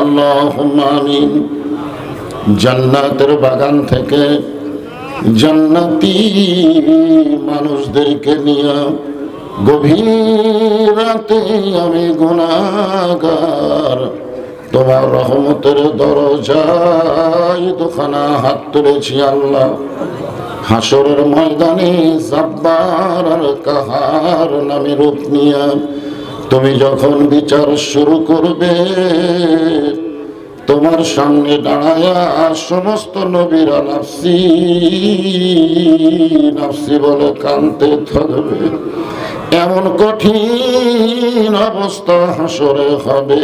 আল্লাহুম্মা আমিন। জান্নাতের বাগান থেকে জান্নাতি মানুষদেরকে নিয়ে গভীর রাতে আমি গুনাহগার তোমার রহমতের দরজায় দুখানা হাত তুলেছি আল্লাহ। হাসরের ময়দানে জাব্বার আর কাহার নামে রূপ নিয়ে তুমি যখন বিচার শুরু করবে, তোমার সামনে দাঁড়ায়া সমস্ত নবীরা নাফসি নাফসি বলে কাঁদতে থাকবে। এমন কঠিন অবস্থা হাসরে হবে,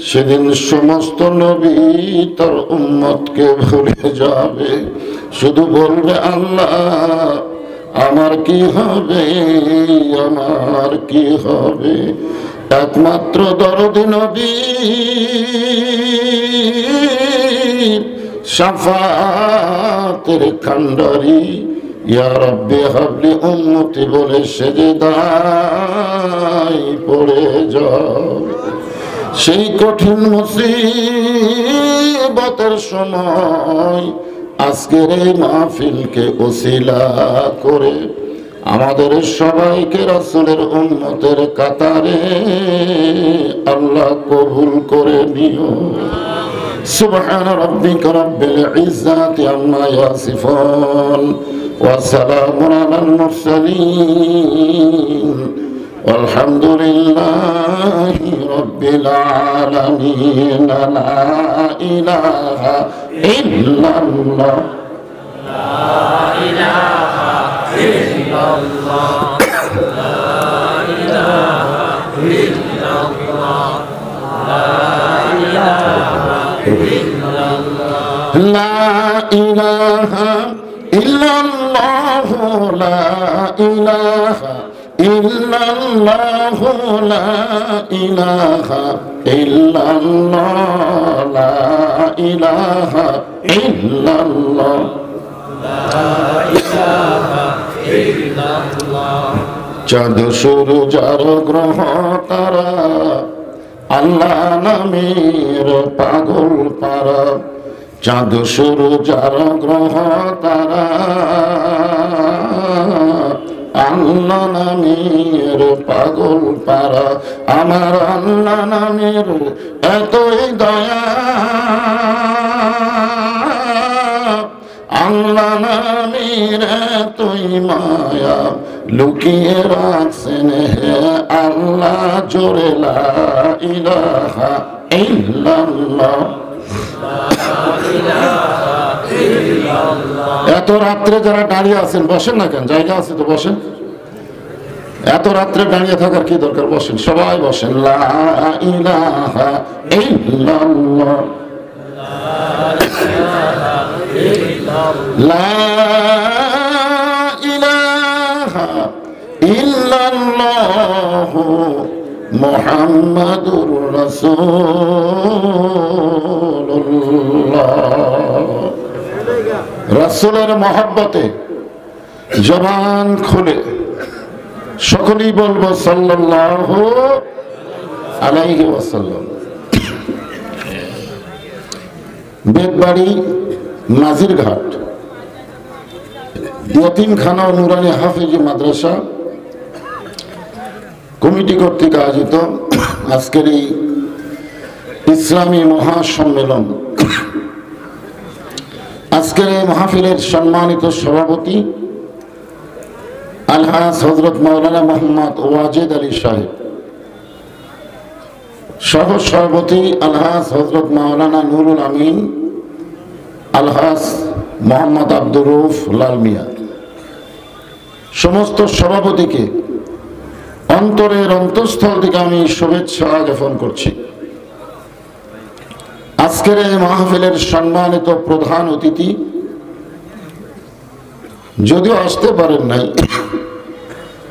সেদিন সমস্ত নবী তার উম্মতকে ভুলে যাবে, শুধু বলবে আল্লাহ আমার কি হবে, আমার কি হবে। একমাত্র দরদি নবী শাফাতের কান্ডারি ইয়া রাব্বি হাবলি উম্মতি বলে সেজদায় পড়ে যাবে। সেই কঠিন মুসিবতের সময় আজকের এই মাহফিলকে ওসিলা করে আমাদের সবাইকে রাসূলের উম্মতের কাতারে আল্লাহ কবুল করে নিও। সুবহান রাব্বিকা রাব্বিল ইজ্জাতি আম্মা ইয়াসিফুন ওয়া সালামুন আলাল মুরসালিন আলহামদুলিল্লাহি রাব্বিল আলামিন। লা ইলাহা ইল্লাল্লাহ, লা ইলাহা ইল্লাল্লাহ, লা ইলাহা ইল্লাল্লাহ, লা ইলাহা ইল্লাল্লাহ, লা ইলাহা ইল্লাল্লাহ, লা ইলাহা ইল্লাল্লাহ, লা ইলাহা ইল্লাল্লাহ, লা ইলাহা ইল্লাল্লাহ, লা ইলাহা ইল্লাল্লাহ। চাঁদ সূরজ আর গ্রহ তারা আল্লাহ নামের পাগল পারা। চাঁদ সূরজ আর গ্রহ তারা আল্লাহ নামের পাগল পারা। আমার আল্লাহ নামের এতই দয়া, আল্লাহ নামের এতই মায়া, লুকিয়ে রাখছেন হে আল্লাহ জোরে লা ইলাহা ইল্লাল্লাহ। এত রাত্রে যারা দাঁড়িয়ে আছেন বসেন না কেন, জায়গা আছে তো বসেন। এত রাত্রে দাঁড়িয়ে থাকার কি দরকার, বসেন, সবাই বসেন। লা ইলাহা ইল্লাল্লাহ, লা ইলাহা ইল্লাল্লাহ মুহাম্মাদুর রাসূলুল্লাহ। রাসূলের মহব্বতে জবান খুলে সকলেই বলবো সাল্লাল্লাহু আলাইহি ওয়াসাল্লাম। বেদবাড়ি নাজিরঘাট ইয়তিমখানা ও নুরানি হাফেজি মাদ্রাসা কমিটি কর্তৃক আয়োজিত আজকের এই ইসলামী মহাসম্মেলন, আজকের এই মাহফিলের সম্মানিত সভাপতি আলহাজ হযরত মাওলানা মোহাম্মদ ওয়াজেদ আলী সাহেব, সহ সভাপতি আলহাজ হযরত মাওলানা নুরুল আমিন, আলহাজ মোহাম্মদ আব্দুর রউফ লাল মিয়া, সমস্ত সভাপতিকে অন্তরের অন্তঃস্থল থেকে আমি শুভেচ্ছা জ্ঞাপন করছি। আজকের এই মাহফিলের সম্মানিত প্রধান অতিথি যদিও আসতে পারেন নাই,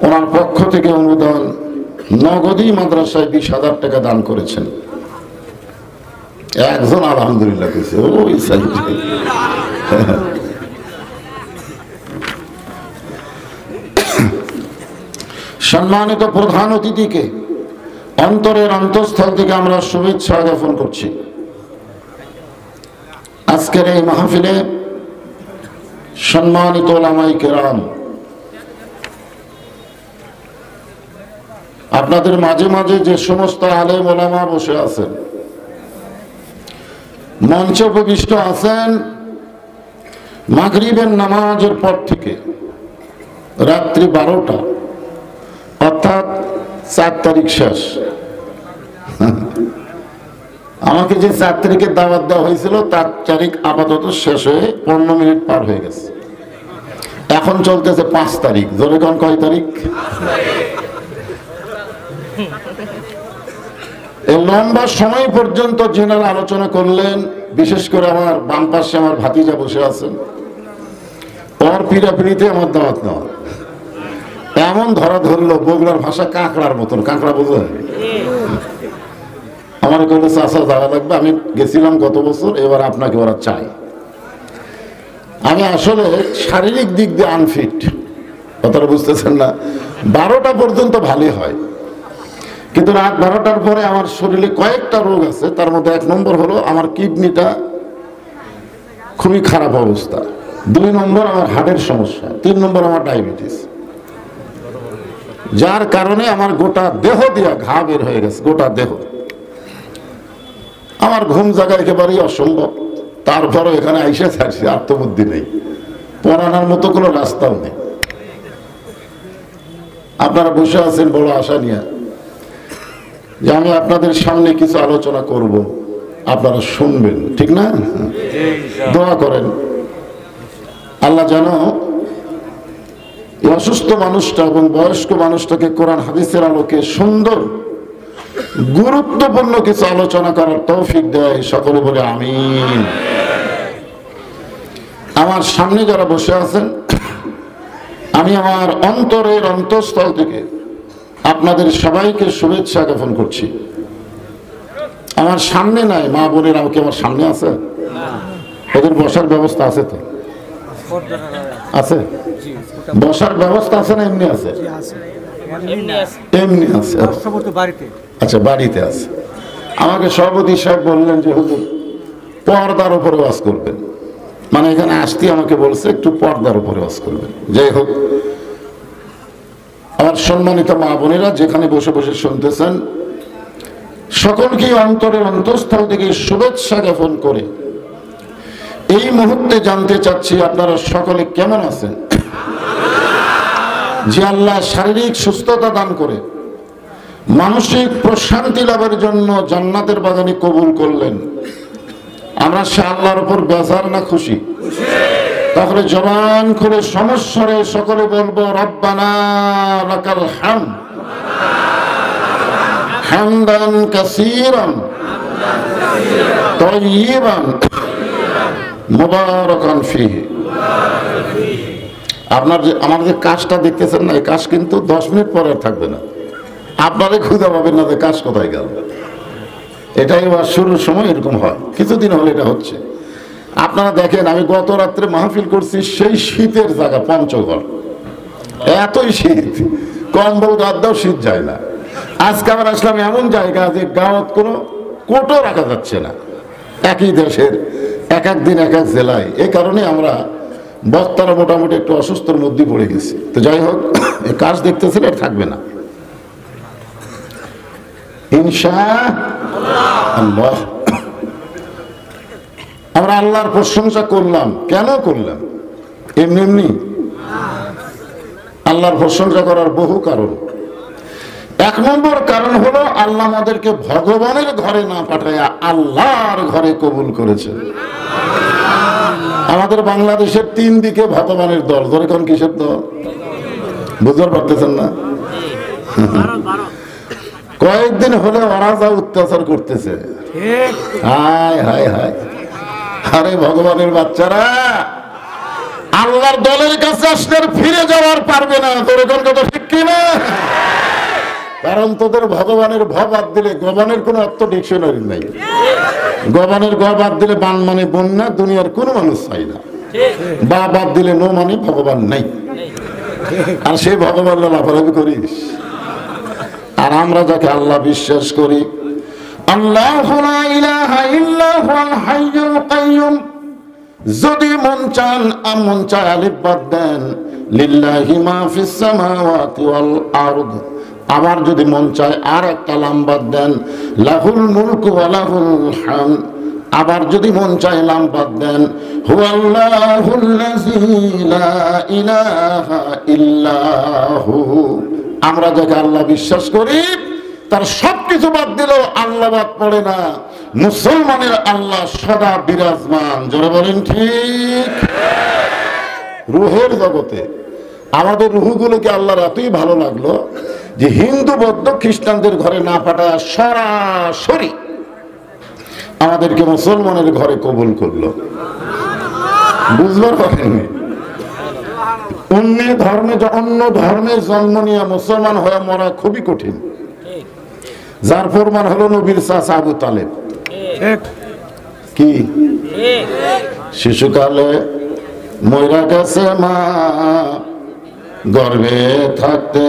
ওনার পক্ষ থেকে অনুদান নগদই মাদ্রাসায় 20,000 টাকা দান করেছেন। একজন আলহামদুলিল্লাহ কেছে, ওই সাইডে সম্মানিত প্রধান অতিথিকে অন্তরের অন্তঃস্থল থেকে আমরা শুভেচ্ছা জ্ঞাপন করছি আজকের এই মাহফিলে সম্মানিত উলামায়ে কেরাম, আপনাদের মাঝে মাঝে যে সমস্ত আলেম ওলামা বসে আছেন, মঞ্চে উপবিষ্ট আছেন, মাগরিবের নামাজের পর থেকে রাত্রি 12টা অর্থাৎ 4 তারিখ শেষ। আমাকে যে 4 তারিখে দাওয়াত দেওয়া হয়েছিল 4 তারিখ আপাতত শেষ হয়ে 15 মিনিট পার হয়ে গেছে। এখন চলতেছে 5 তারিখ। জোরে কোন কয় তারিখ? এই লম্বা সময় পর্যন্ত জেনারেল আলোচনা করলেন। বিশেষ করে আমার বাম পাশে আমার ভাতিজা বসে আছেন, ওর পিড়াপিড়িতে আমার দাওয়াত নেওয়া এমন ধরা ধরলো, বগুড়ার ভাষা কাঁকড়ার মতন। কাঁকড়া বোঝেন? আমার কইলে চাষা যাওয়া লাগবে। আমি গেছিলাম গত বছর, এবার আপনাকে ওরা চাই। আমি আসলে শারীরিক দিক দিয়ে আনফিট, কথাটা বুঝতেছেন না। 12টা পর্যন্ত ভালোই হয়, কিন্তু রাত 12টার পরে আমার শরীরে কয়েকটা রোগ আছে। তার মধ্যে 1 নম্বর হলো আমার কিডনিটা খুবই খারাপ অবস্থা, 2 নম্বর আমার হার্টের সমস্যা, 3 নম্বর আমার ডায়াবেটিস, যার কারণে আমার গোটা দেহ দিয়া ঘা বের হয়ে গেছে। গোটা দেহ, আমার ঘুম জায়গা একেবারেই অসম্ভব। তারপরও এখানে আইসা থাকছি, আত্মবুদ্ধি নেই, পড়ানোর মতো কোনো রাস্তাও নেই। আপনারা বসে আছেন বড় আশা নিয়ে যে আমি আপনাদের সামনে কিছু আলোচনা করব, আপনারা শুনবেন, ঠিক না? দোয়া করেন আল্লাহ যেন এই অসুস্থ মানুষটা এবং বয়স্ক মানুষটাকে কোরআন হাদিসের আলোকে সুন্দর গুরুত্বপূর্ণ কিছু আলোচনা করার তৌফিক দেয়। সকলে বলে আমিন। আমার সামনে যারা বসে আছেন, আমি আমার অন্তরের অন্তঃস্থল থেকে আপনাদের সবাইকে শুভেচ্ছা জ্ঞাপন করছি। আমার সামনে নাই মা বোনের, আমাকে আমার সামনে আছে? ওদের বসার ব্যবস্থা আছে তো? আছে? বসার ব্যবস্থা আছে না এমনি আছে? এমনি আছে। আচ্ছা, বাড়িতে আছে। আমাকে সভাপতি সাহেব বললেন যে হুজুর পর্দার উপরে ওয়াজ করবেন, মানে এখানে আসতে আমাকে বলছে একটু পর্দার উপরে ওয়াজ করবেন। যাই হোক, আমার সম্মানিত মা বোনেরা যেখানে বসে বসে শুনতেছেন, সকলকে অন্তরের অন্তঃস্থল থেকে শুভেচ্ছা জ্ঞাপন করে এই মুহূর্তে জানতে চাচ্ছি আপনারা সকলে কেমন আছেন। যে আল্লাহ শারীরিক সুস্থতা দান করে মানসিক প্রশান্তি লাভের জন্য জান্নাতের বাগানে কবুল করলেন, আমরা সে আল্লাহর উপর বেজার না খুশি? তাহলে জবান খুলে সমস্যারে সকলে বলবো রব্বানা লাকাল হামদ হামদান কাসীরান তাইয়িবান মুবারাকান ফীহি। আমার যে কাজটা দেখতেছেন না, এই কাজ কিন্তু 10 মিনিট পরে আর থাকবে না। আপনারা খুঁজে পাবেন না যে কাজ কোথায় গেল। এটাই শুরুর সময় এরকম হয়, কিছুদিন হলে এটা হচ্ছে। আপনারা দেখেন, আমি গত রাত্রে মাহফিল করছি সেই শীতের জায়গা পঞ্চগড়, এতই শীত, কম্বল গাদ্দাও শীত যায় না। আজকে আবার আসলাম এমন জায়গা যে গাঁৱত কোনো কোটো রাখা যাচ্ছে না, একই দেশের এক এক দিন এক এক জেলায়। এই কারণে আমরা বক্তারা মোটামুটি একটু অসুস্থর মধ্যে পড়ে গেছি। তো যাই হোক, এই কাজ দেখতেছেন, এটা থাকবে না ইনশাআল্লাহ। আমরা আল্লাহর প্রশংসা করলাম, কেন করলাম? এমনি এমনি? আল্লাহর প্রশংসা করার বহু কারণ। 1 নম্বর কারণ হলো আল্লাহ আমাদেরকে ভগবানের ঘরে না পাঠাইয়া আল্লাহর ঘরে কবুল করেছেন। আমাদের বাংলাদেশের 3 দিকে ভগবানের দল। ধরে কোন কিসের দল? বুঝতে পারতেছেন না? কয়েকদিন হলে ওরা যা অত্যাচার করতেছে, হায় হায় হায়। আরে ভগবানের বাচ্চারা, আল্লাহর দলের কাছে আসলে ফিরে যাওয়ার পারবে না। তোর কোন কথা ঠিক কিনা? কারণ তোদের ভগবানের ভ বাদ দিলে গবানের কোনো অর্থ ডিকশনারি নাই। গবানের গ বাদ দিলে বান মানে বন্যা, দুনিয়ার কোনো মানুষ চাই না। বা বাদ দিলে নো মানে ভগবান নাই। আর সেই ভগবান লাফালাফি করিস। আর আমরা যাকে আল্লাহ বিশ্বাস করি, আল্লাহু লা ইলাহা ইল্লা হুয়াল হাইয়ুল কাইয়ুম, যদি মন চায় আলিফ বাদ দেন, লিল্লাহি মা ফিস সামাওয়াতি ওয়াল আরদ, আবার যদি মন চায় আর একটা লাম বাদ দেন, লাহুল মুলকু ওয়া লাহুল হামদ, আবার যদি মন চায় লাম বাদ দেন, হুয়াল্লাহুল্লাযী লা ইলাহা ইল্লাহু, আমরা যাকে আল্লাহ বিশ্বাস করি তার সবকিছু বাদ দিলেও আল্লাহ বাদ পড়ে না। মুসলমানের আল্লাহ সদা বিরাজমান, জোরে বলেন ঠিক। রুহের জগতে আমাদের রুহগুলোকে আল্লাহর এতই ভালো লাগলো যে হিন্দু বৌদ্ধ খ্রিস্টানদের ঘরে না পাঠায় সরাসরি আমাদেরকে মুসলমানের ঘরে কবুল করলো। বুঝবার পারেননি, অন্য ধর্মে জন্ম নিয়ে মুসলমান হয়ে মরা খুবই কঠিন। যার প্রমাণ হলো নবীর চাচা আবু তালেব। কি শিশুকালে মইরা গেছে মা, গর্ভে থাকতে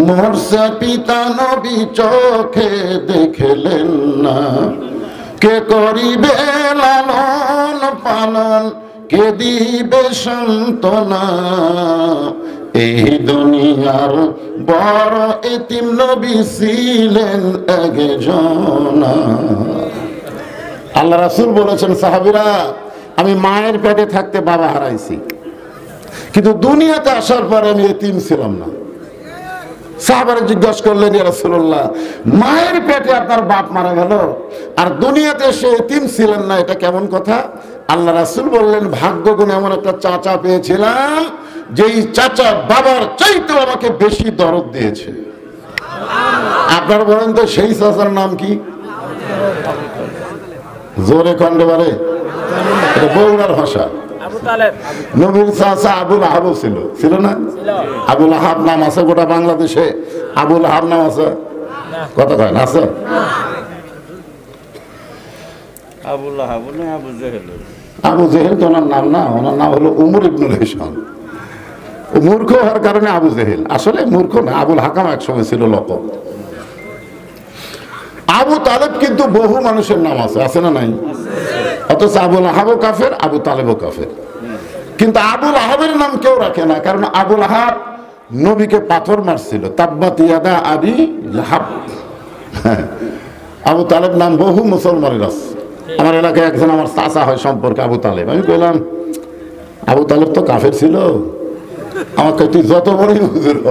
মরছে পিতা, নবী চোখে দেখলেন না। কে করিবে লালন পালন, কে দিবে সান্ত্বনা, এই দুনিয়ার বড় এতিম নবী ছিলেন একজন। আল্লাহ রাসূল বলেছেন, সাহাবীরা, আমি মায়ের পেটে থাকতে বাবা হারাইছি, কিন্তু দুনিয়াতে আসার পরে আমি এতিম ছিলাম না। সাহাবারা জিজ্ঞাসা করলেন, ইয়া রাসূলুল্লাহ, মায়ের পেটে আপনার বাপ মারা গেল আর দুনিয়াতে এসে এতিম ছিলেন না, এটা কেমন কথা? আল্লাহ রাসূল বললেন, ভাগ্য গুণে এমন একটা চাচা পেয়েছিলাম, যেই চাচা বাবার চাইতেও আমাকে বেশি দরদ দিয়েছে। আপনারা বলেন তো সেই চাচার নাম কি? জোরে খন্ডে বারে, এটা বগুড়ার ভাষা। নবীর চাচা আবুল আহাব ছিল না? আবুল আহাব নাম আছে গোটা বাংলাদেশে? আবুল আহাব নাম আছে? কথা কয় না আছে? আবু জেহেল তো ওনার নাম না, ওনার নাম হলো উমর ইবনুল হিশাম। মূর্খ হওয়ার কারণে আবু জেহেল, আসলে মূর্খ না, আবুল হাকাম একসময় ছিল লকব। আবু তালেব কিন্তু বহু মানুষের নাম আছে না নাই? অথচ আবুল আহাবও কাফের, আবু তালেবও কাফের। কিন্তু আবুল আহাবের নাম কেউ রাখে না, কারণ আবুল আহাব নবীকে পাথর মারছিল, তাব্বাত ইয়াদা আবি লাহাব। আবু তালেব নাম বহু মুসলমানের আছে। আমার এলাকায় একজন আমার চাচা হয় সম্পর্কে আবু তালেব, আমি কইলাম, আবু তালেব তো কাফের ছিল। আমাকে তুই যত বড়ই হুজুর হ,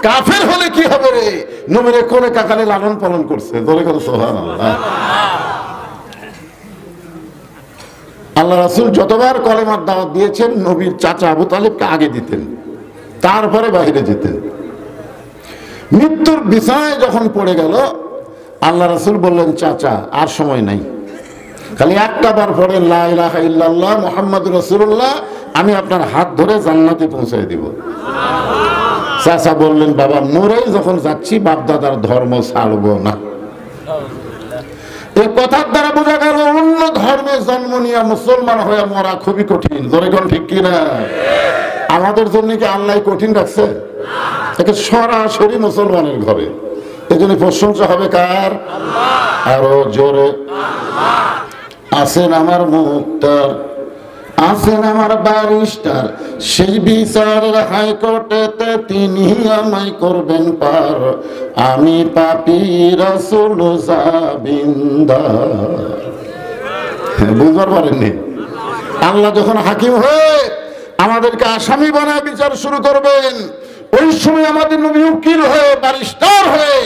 কাফের হলে কি হবে রে? নবীরে কোলে কাকালে লালন পালন করছে। সুবহানাল্লাহ। আল্লাহ রাসূল যতবার কলেমার দাওয়াত দিয়েছেন, নবীর চাচা আবু তালেবকে আগে দিতেন, তারপরে বাইরে যেতেন। মৃত্যুর বিছানায় যখন পড়ে গেল, আল্লাহ রাসূল বললেন, চাচা আর সময় নাই, খালি একটা বার পড়ে লা ইলাহা ইল্লাল্লাহ মুহাম্মাদুর রাসূলুল্লাহ, আমি আপনার হাত ধরে জান্নাতে পৌঁছায় দিব। চাচা বললেন, বাবা মরেই যখন যাচ্ছি, বাপ দাদার ধর্ম ছাড়বো না। এই কথার দ্বারা বোঝা গেল অন্য ধর্মে জন্ম নিয়ে মুসলমান হয়ে মরা খুবই কঠিন। জোরে কোন ঠিক কিনা? আমাদের জন্য কি আল্লাহ কঠিন রাখছে? একে সরাসরি মুসলমানের ঘরে। এই জন্য প্রশংসা হবে কার? আরো জোরে। আছেন আমার মুক্তার, আছেন আমার ব্যারিস্টার, সেই বিচারের হাইকোর্টেতে তিনি আমায় করবেন পার, আমি পাপী রাসূল জাবিন্দার। বুঝবার পারেননি? আল্লাহ যখন হাকিম হয়ে আমাদেরকে আসামি বানায় বিচার শুরু করবেন, ওই সময় আমাদের নবী উকিল হয়ে, ব্যারিস্টার হয়ে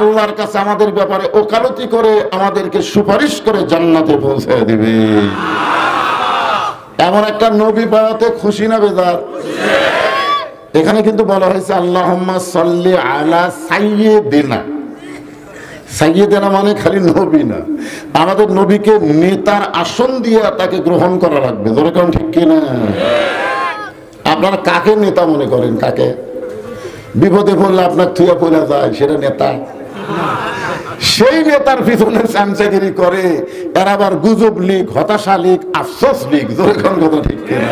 আল্লাহর কাছে আমাদের ব্যাপারে ওকালতি করে আমাদেরকে সুপারিশ করে জান্নাতে পৌঁছে দিবে। এমন একটা নবী পাওয়াতে খুশি না বেজার? এখানে কিন্তু বলা হয়েছে আল্লাহুম্মা সাল্লি আলা সাইয়্যিদিনা। সাইয়্যিদিনা মানে খালি নবী না, আমাদের নবীকে নেতার আসন দিয়ে তাকে গ্রহণ করা লাগবে। ধরে কোন ঠিক কিনা? আপনারা কাকে নেতা মনে করেন? কাকে? বিপদে পড়লে আপনার থুয়া পড়ে যায়, সেটা নেতা? সেই নেতার পিছনে চামচাগিরি করে এরা আবার গুজব লীগ, হতাশা লীগ, আফসোস লীগ। যেরকম কথা ঠিক কিনা?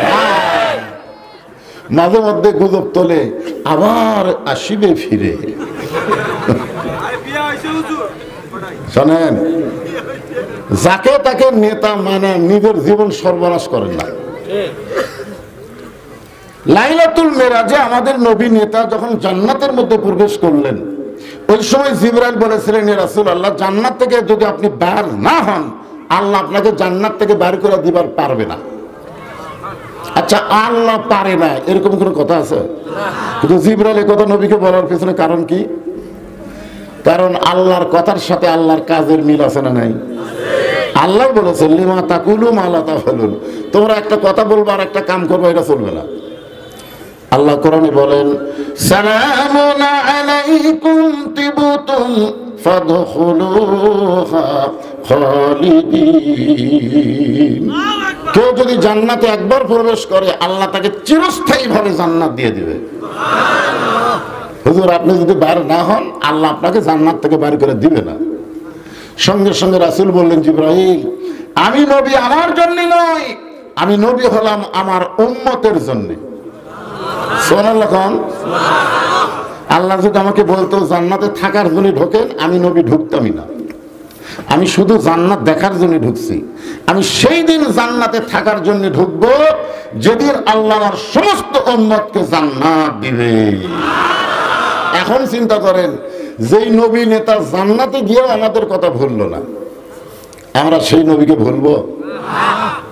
মাঝে মধ্যে গুজব তোলে, আবার আসিবে ফিরে। শোনেন, যাকে তাকে নেতা মানে নিজের জীবন সর্বনাশ করেন না। লাইলাতুল মেরাজে আমাদের নবী নেতা যখন জান্নাতের মধ্যে প্রবেশ করলেন, ওই সময় জিবরাইল বলেছিলেন, ইয়া রাসূলুল্লাহ, জান্নাত থেকে যদি আপনি বের না হন, আল্লাহ আপনাকে জান্নাত থেকে বের করে দিবার পারবে না। আচ্ছা, আল্লাহ পারে না এরকম কোনো কথা আছে? কিন্তু জিবরাইল এই কথা নবীকে বলার পেছনে কারণ কি? কারণ আল্লাহর কথার সাথে আল্লাহর কাজের মিল আছে না নাই? আল্লাহ বলেছেন, লিমা তাকুলু মা লা তাফালুন, তোমরা একটা কথা বলবো আর একটা কাম করবো, এটা চলবে না। আল্লাহ কোরআনে বলেন, সালামুন আলাইকুম তিবতুম ফাদখুলুহা খালিদিন। কেউ যদি জান্নাতে একবার প্রবেশ করে, আল্লাহ তাকে চিরস্থায়ীভাবে জান্নাত দিয়ে দিবে। হুজুর, আপনি যদি বাইরে না হন, আল্লাহ আপনাকে জান্নাত থেকে বাইরে করে দিবে না। সঙ্গে সঙ্গে রাসূল বললেন, জিবরাইল, আমি নবী আমার জন্য নয়, আমি নবী হলাম আমার উম্মতের জন্য। সুবহানাল্লাহ। আল্লাহ যদি আমাকে বলতো জান্নাতে থাকার জন্য ঢোকেন, আমি নবী ঢুকতামই না। আমি শুধু জান্নাত দেখার জন্য ঢুকছি। আমি সেই দিন জান্নাতে থাকার জন্য ঢুকবো যেদিন আল্লাহর সমস্ত উম্মতকে জান্নাত দিবে। এখন চিন্তা করেন, যেই নবী নেতা জান্নাতে গিয়েও আমাদের কথা ভুললো না, আমরা সেই নবীকে ভুলবো?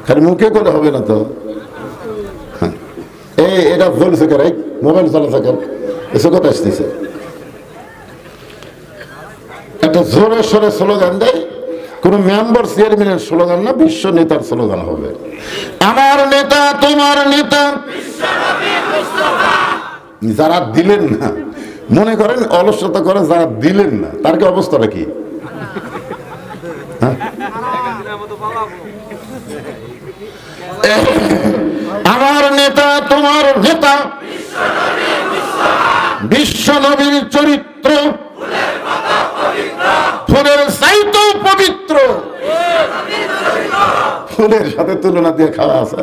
খালি মুখে করে হবে না তো। এটা বলছে কেন? মোবাইল চালাচ্ছে কেন? এসে কথা আসতেছে, একটা জোরে সোরে স্লোগান দেয়, কোন মেম্বার চেয়ারম্যানের স্লোগান না, বিশ্ব নেতার স্লোগান হবে, আমার নেতা তোমার নেতা। যারা দিলেন না, মনে করেন অলসতা করে যারা দিলেন না, তার কি অবস্থাটা কি? আমার নেতা তোমার নেতা, বিশ্ব নবীর চরিত্র ফুলের চাইতেও পবিত্র। ফুলের সাথে তুলনা দিয়ে খাওয়া আছে।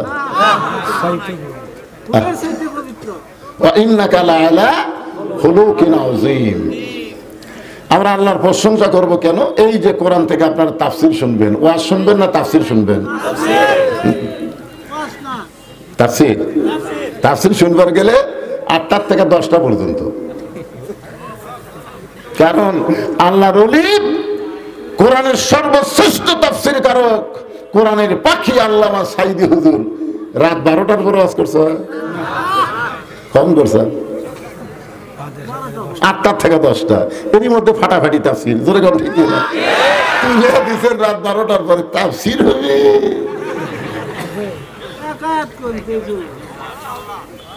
আমরা আল্লাহর প্রশংসা করব কেন? এই যে কোরআন থেকে আপনারা তাফসীর শুনবেন, ওয়াজ শুনবেন না তাফসীর শুনবেন? তাফসীর তাফসীর শুনবার গেলে 8টা থেকে 10টা পর্যন্ত। কারণ আল্লাহর ওলি, কোরআনের সর্বশ্রেষ্ঠ তাফসীর কারক, কোরআনের পাখি আল্লামা সাইদি হুজুর রাত 12টার পরে ওয়াজ করছে। কম করছে 8টা থেকে 10টা, এরই মধ্যে ফাটাফাটি তাফসীর। জোরে কথা ঠিক না? দিচ্ছেন রাত 12টার পরে তাফসীর হবে।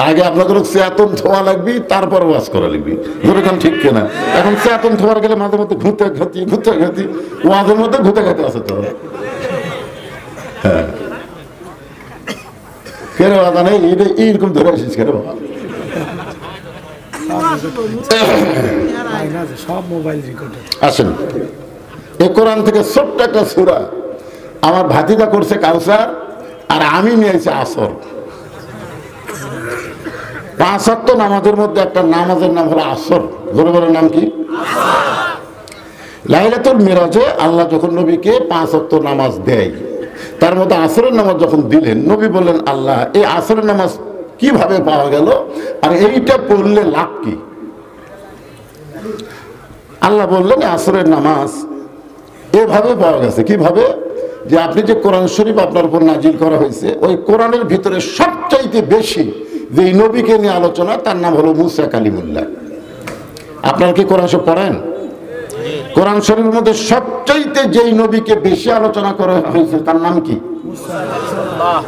আগে আপনাদের চেতন ধোয়া লাগবে, তারপর ওয়াজ করা লাগবে। যেরকম ঠিক কিনা? এখন চেতন ধোয়ার গেলে মাঝে মধ্যে ঘুরতে ঘাতি ওয়াজের মধ্যে ঘুরতে ঘাতে আছে তো। হ্যাঁ, কেন বাধা নেই? এইরকম ধরে আসিস কেন? আসেন, এই কোরআন থেকে ছোট্ট একটা সূরা আমার ভাতিজা করছে কাউসার, আর আমি নিয়েছি আসর। 5 ওয়াক্ত নামাজের মধ্যে একটা নামাজের নাম হলো আসর। জোরে বলেন, নাম কি? লাইলাতুল মিরাজে আল্লাহ যখন নবীকে 5 ওয়াক্ত নামাজ দেয়, তার মধ্যে আসরের নামাজ যখন দিলেন, নবী বললেন, আল্লাহ, এই আসরের নামাজ কিভাবে পাওয়া গেল, আর এইটা পড়লে লাভ কি? আল্লাহ বললেন, আসরের নামাজ এভাবে পাওয়া গেছে। কিভাবে? যে আপনি যে কোরআন শরীফ আপনার উপর নাজিল করা হয়েছে, ওই কোরআনের ভিতরে সবচাইতে বেশি যে নবীকে নিয়ে আলোচনা, তার নাম হলো মুসা কালিমুল্লাহ। আপনারা কি কোরআন শরীফ পড়েন? কোরআন শরীফের মধ্যে সবচাইতে যেই নবীকে বেশি আলোচনা করা হয়েছে তার নাম কি?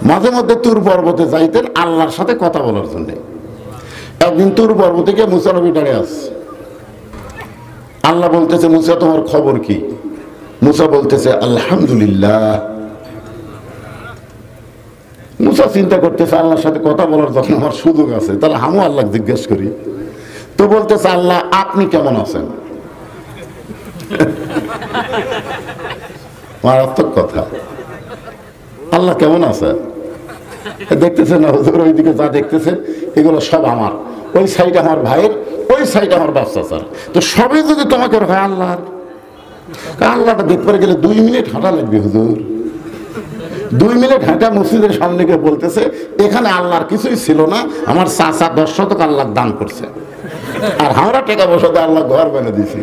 মাঝে মধ্যে তুর পর্বতে যাইতেন আল্লাহর সাথে কথা বলার জন্য। একদিন তুর পর্বতে গিয়ে মুসা নবী দাঁড়িয়ে আছে। আল্লাহ বলতেছে, মুসা তোমার খবর কি? মুসা বলতেছে, আলহামদুলিল্লাহ। মুসা চিন্তা করতেছে, আল্লাহর সাথে কথা বলার যখন আমার সুযোগ আছে, তাহলে আমিও আল্লাহ জিজ্ঞেস করি। তো বলতেছে, আল্লাহ আপনি কেমন আছেন? মারাত্মক কথা। আল্লাহ কেমন আছে দেখতেছেন না হুজুর? ওইদিকে যা দেখতেছে এগুলো সব আমার। ওই সাইড আমার ভাইয়ের, ওই সাইড আমার বাচ্চা স্যার। তো সবই যদি তোমাকে হয় আল্লাহর, আল্লাহটা দেখতে গেলে 2 মিনিট হাঁটা লাগবে হুজুর। 2 মিনিট হাঁটা মসজিদের সামনে গিয়ে বলতেছে এখানে আল্লাহর কিছুই ছিল না, আমার চাচা 10 শতক আল্লাহ দান করছে, আর আমরা টাকা পয়সাতে আল্লাহ ঘর বানিয়ে দিছি।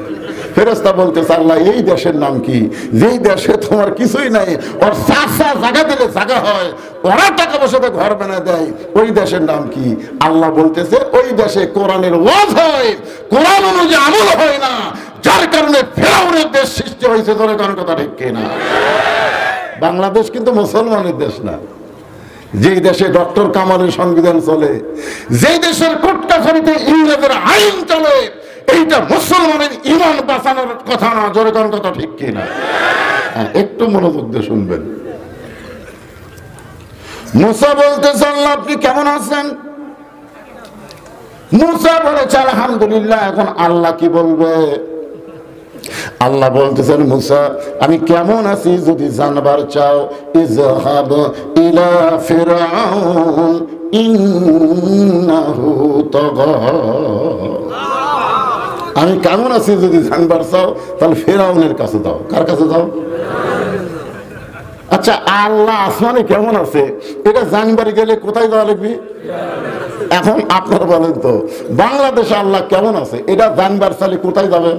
ফেরেশতা বলতেছে আল্লাহ এই দেশের নাম কি, যেই দেশে তোমার কিছুই নাই, ওর চাচা জায়গা দিলে জায়গা হয়, ওরা টাকা পয়সাতে ঘর বানিয়ে দেয়, ওই দেশের নাম কি? আল্লাহ বলতেছে ওই দেশে কোরআনের ওয়াজ হয়, কোরআন অনুযায়ী আমল হয় না, যার কারণে ফেরাউনের দেশ সৃষ্টি হয়েছে। ধরে কোন কথা ঠিক কিনা? বাংলাদেশ কিন্তু মুসলমানের দেশ না। যেই দেশে ডক্টর কামালের সংবিধান চলে, যেই দেশের কোর্ট কাছারিতে ইংরেজের আইন চলে, এইটা মুসলমানের ঈমান বাঁচানোর কথা না। জোরে কোন কথা ঠিক কিনা? একটু মনোযোগ দিয়ে শুনবেন। মুসা বলতেছে আল্লাহ আপনি কেমন আছেন? মুসা বলেছে আলহামদুলিল্লাহ। এখন আল্লাহ কি বলবে? আল্লাহ বলতেছেন মুসা আমি কেমন আছি যদি জানবার চাও, ইযহাব ইলা ফিরআউন ইন্নাহু তাগা। আমি কেমন আছি যদি জানবার চাও তাহলে ফিরআউনের কাছে যাও। কার কাছে যাও? আচ্ছা আল্লাহ আসমানে কেমন আছে এটা জানবার গেলে কোথায় যাওয়া লাগবে? এখন আপনারা বলেন তো বাংলাদেশে আল্লাহ কেমন আছে এটা জানবার চাইলে কোথায় যাবেন?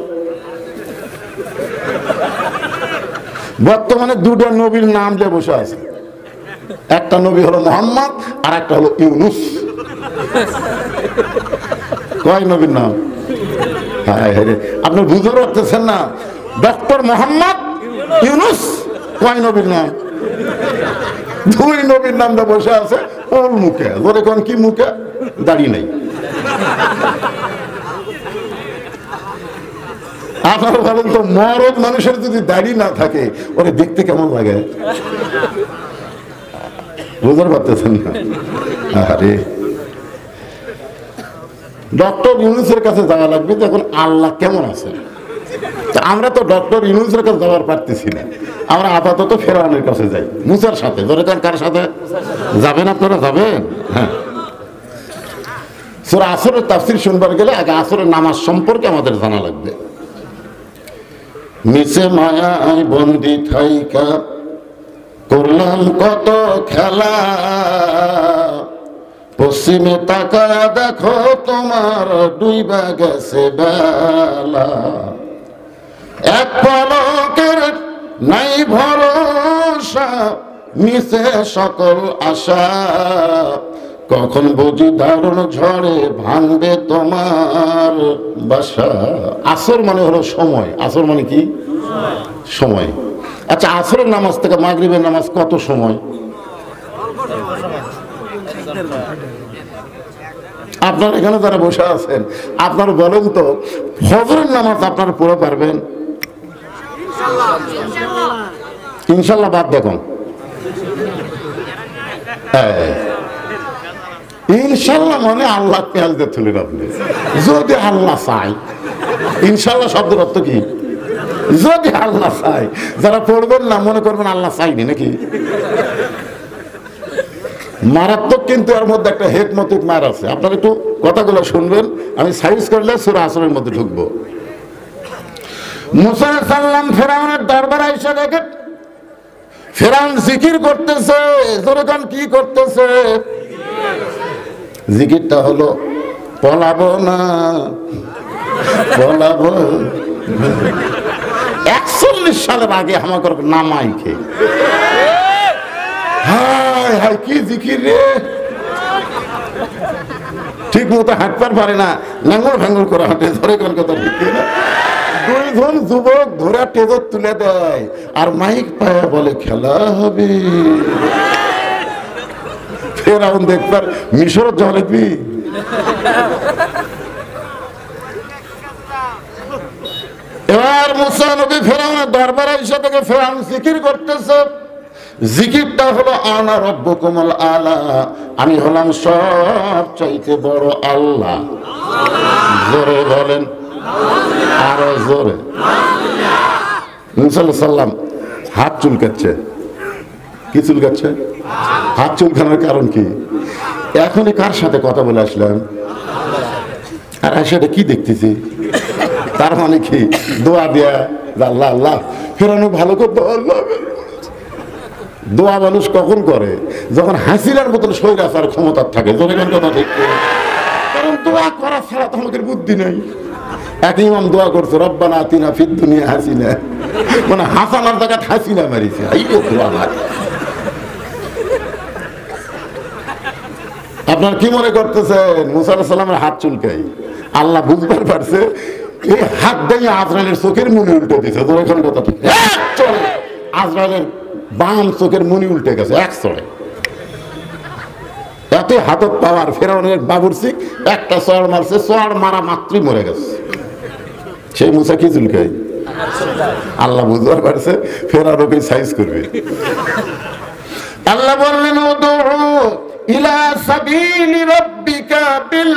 বর্তমানে 2টা নবীর নাম দিয়ে বসে আছে। একটা নবী হলো মুহাম্মদ আর একটা হলো ইউনুস। কয় নবীর নাম? আপনি বুঝতে পারতেছেন না? ডক্টর মোহাম্মদ ইউনুস। কয় নবীর নাম? 2 নবীর নাম দিয়ে বসে আছে ওর মুখে। ধরে কোন কি মুখে? দাড়ি নেই। আপনারা বলেন তো মরদ মানুষের যদি দাড়ি না থাকে ওরে দেখতে কেমন লাগে? বুঝতে পারতেছেন না? আরে ডক্টর ইউনুসের কাছে যাওয়া লাগবে তখন আল্লাহ কেমন আছে। আমরা তো ডক্টর ইউনুসের কাছে যাওয়ার পারতেছি না, আমরা আপাতত ফেরাউনের কাছে যাই মুসার সাথে। ধরে যান কার সাথে যাবেন? আপনারা যাবেন? হ্যাঁ। সূরা আসরের তাফসীর শুনবার গেলে আগে আসরের নামাজ সম্পর্কে আমাদের জানা লাগবে। নিচে মায়ায় বন্দি থাইকা করলাম কত খেলা, পশ্চিমে তাকা দেখো তোমার ডুইবা গেছে বেলা, এক পলকের নাই ভরসা মিশে সকল আশা, কখন বুঝি দারুণ ঝড়ে ভাঙবে তোমার বাসা। আসর মানে হলো সময়। আসর মানে কি? সময়। আচ্ছা আসরের নামাজ থেকে মাগরিবের নামাজ কত সময়? আপনার এখানে যারা বসে আছেন আপনারা বলেন তো ফজরের নামাজ আপনারা পড়ে পারবেন? ইনশাল্লাহ বাদ দেখুন। ইনশাল্লাহ মানে আল্লাহ পেঁয়াজ দিয়ে তুলেন আপনি। যদি আল্লাহ চাই। ইনশাল্লাহ শব্দের অর্থ কি? যদি আল্লাহ চাই। যারা পড়বেন না মনে করবেন আল্লাহ চাইনি নাকি? মারাত্মক কিন্তু এর মধ্যে একটা হেকমতিক মার আছে। আপনারা একটু কথাগুলো শুনবেন। আমি সাইজ করলে সূরা আসরের মধ্যে ঢুকবো। মুসা আলাইহিস সালাম ফেরাউনের দরবারে এসে দেখে ফেরাউন জিকির করতেছে। যখন কি করতেছে? জিকিরটা হলো পলাবো না পলাবো। 41 সালের আগে আমাকে নামাই খেয়ে হায় হায় কি জিকির রে! ঠিক মতো হাঁটতে পারে না, নাঙ্গল ভাঙ্গল করে হাঁটে। ধরে কোন কথা ঠিক না? 2 জন যুবক ধরে টেজর তুলে দেয় আর মাইক পায়া বলে খেলা হবে। ফেরাউন দেখবার মিশর যাওয়া লাগবি। এবার মুসা নবী ফেরাউনের দরবারে এসে থেকে ফেরাউন জিকির করতেছে। জিকিরটা হলো আনা রব্বুকুমুল আলা, আমি হলাম সবচাইতে বড় আল্লাহ। জোরে বলেন, আরো জোরে। মুসা আলাইহিস সালাম হাত চুলকাচ্ছে। কি চুলকাচ্ছে? হাত চুলকানোর কারণ কি? এখনই কার সাথে কথা বলে আসলাম আর সেটা কি দেখতেছি? তার মানে কি দোয়া দিয়া আল্লাহ আল্লাহ ফেরানো ভালো করতে আল্লাহ। দোয়া মানুষ কখন করে? যখন হাসিনার মতন স্বৈরাচার ক্ষমতা থাকে। জনগণ কথা ঠিক, কারণ দোয়া করা ছাড়া তো আমাদের বুদ্ধি নেই। এক ইমাম দোয়া করছে রব্বানা আতিনা ফিদ দুনিয়া হাসিনা, মানে হাসানার জায়গায় হাসিনা মারিছে। আপনার কি মনে করতেছেন মুসা আলাইহিস সালামের হাত চুলকাই? আল্লাহ বুঝবার পারছে এই হাত দিয়ে আজরাইলের চোখের মুনি উল্টে দিছে। জনগণ কথা ঠিক, আজরাইলের বাম চোখের মুনি উল্টে গেছে এক চড়ে। এত হাতত পাওয়ার ফেরাউনের বাবুরচি একটা চড় মারছে, চড় মারা মাত্রই মরে গেছে। সেই মুসা কি চুলকাই? আল্লাহ বুঝবার পারছে ফেরাউনকে সাইজ করবে। আল্লাহ বললেন উদউ ইলা সাবিলি রাব্বিকা বিল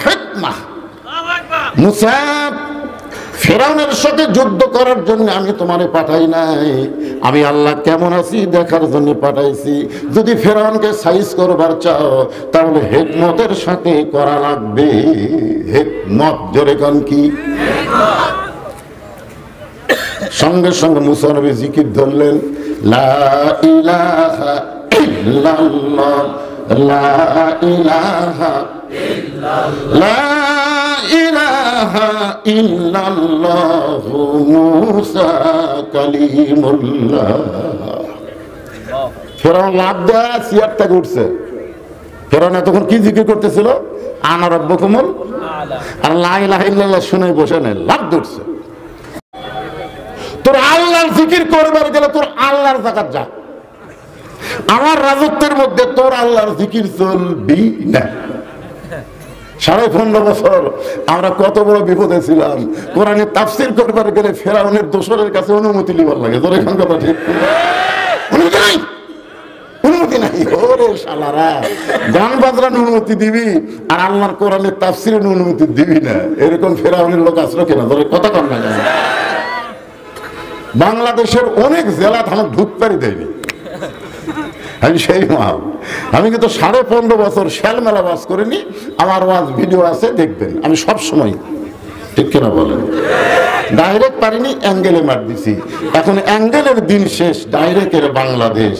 হিকমাহ। মুসা, ফেরাউনের সাথে যুদ্ধ করার জন্য আমি তোমারে পাঠাই নাই, আমি আল্লাহ কেমন আছি দেখার জন্য পাঠাইছি। যদি ফেরাউনকে সাইজ করবার চাও তাহলে হিকমতের সাথে করা লাগবে। হিকমত, জোরে কোন কি? সঙ্গে সঙ্গে মুসা নবী জিকির ধরলেন, লা ইলাহা ইল্লাল্লাহ, লা ইলাহা ইল্লাল্লাহ, লা ইলাহা ইল্লাল্লাহু মুসা কালিমুল্লাহ। ফেরাউন লাভ দেয়া চেয়ার থেকে উঠছে। ফেরাউন তখন কি জিকির করতেছিল? আনা রাব্বুকুমুল আলা। আর লা ইলাহা ইল্লাল্লাহ শুনে বসে নেই, লাভ ধরছে। তোর আল্লাহর জিকির করবার গেলে তোর আল্লাহর জায়গা যা। আমার রাজত্বের মধ্যে তোর আল্লাহর জিকির চলবি না। 15.5 বছর আমরা কত বড় বিপদে ছিলাম। কোরআনে তাফসীর করবার গেলে ফেরাউনের দোসরের কাছে অনুমতি লিবার লাগে। তোর এখন কথা ঠিক, অনুমতি নাই, অনুমতি নাই। ওরে শালারা, গান বাজরার অনুমতি দিবি আর আল্লাহর কোরআনের তাফসীরের অনুমতি দিবি না। এরকম ফেরাউনের লোক আসলো কিনা? তোর কথা কম না। বাংলাদেশের অনেক জেলা থানা ঢুকতারই দেয়নি। আমি সেই মা, আমি কিন্তু 15.5 বছর শ্যাল মেলা বাস করিনি। আমার ওয়াজ ভিডিও আছে, দেখবেন। আমি সব সময়, ঠিক কিনা বলেন? ডাইরেক্ট পারিনি, অ্যাঙ্গেলে মার দিছি। এখন অ্যাঙ্গেলের দিন শেষ, ডাইরেক্টের বাংলাদেশ।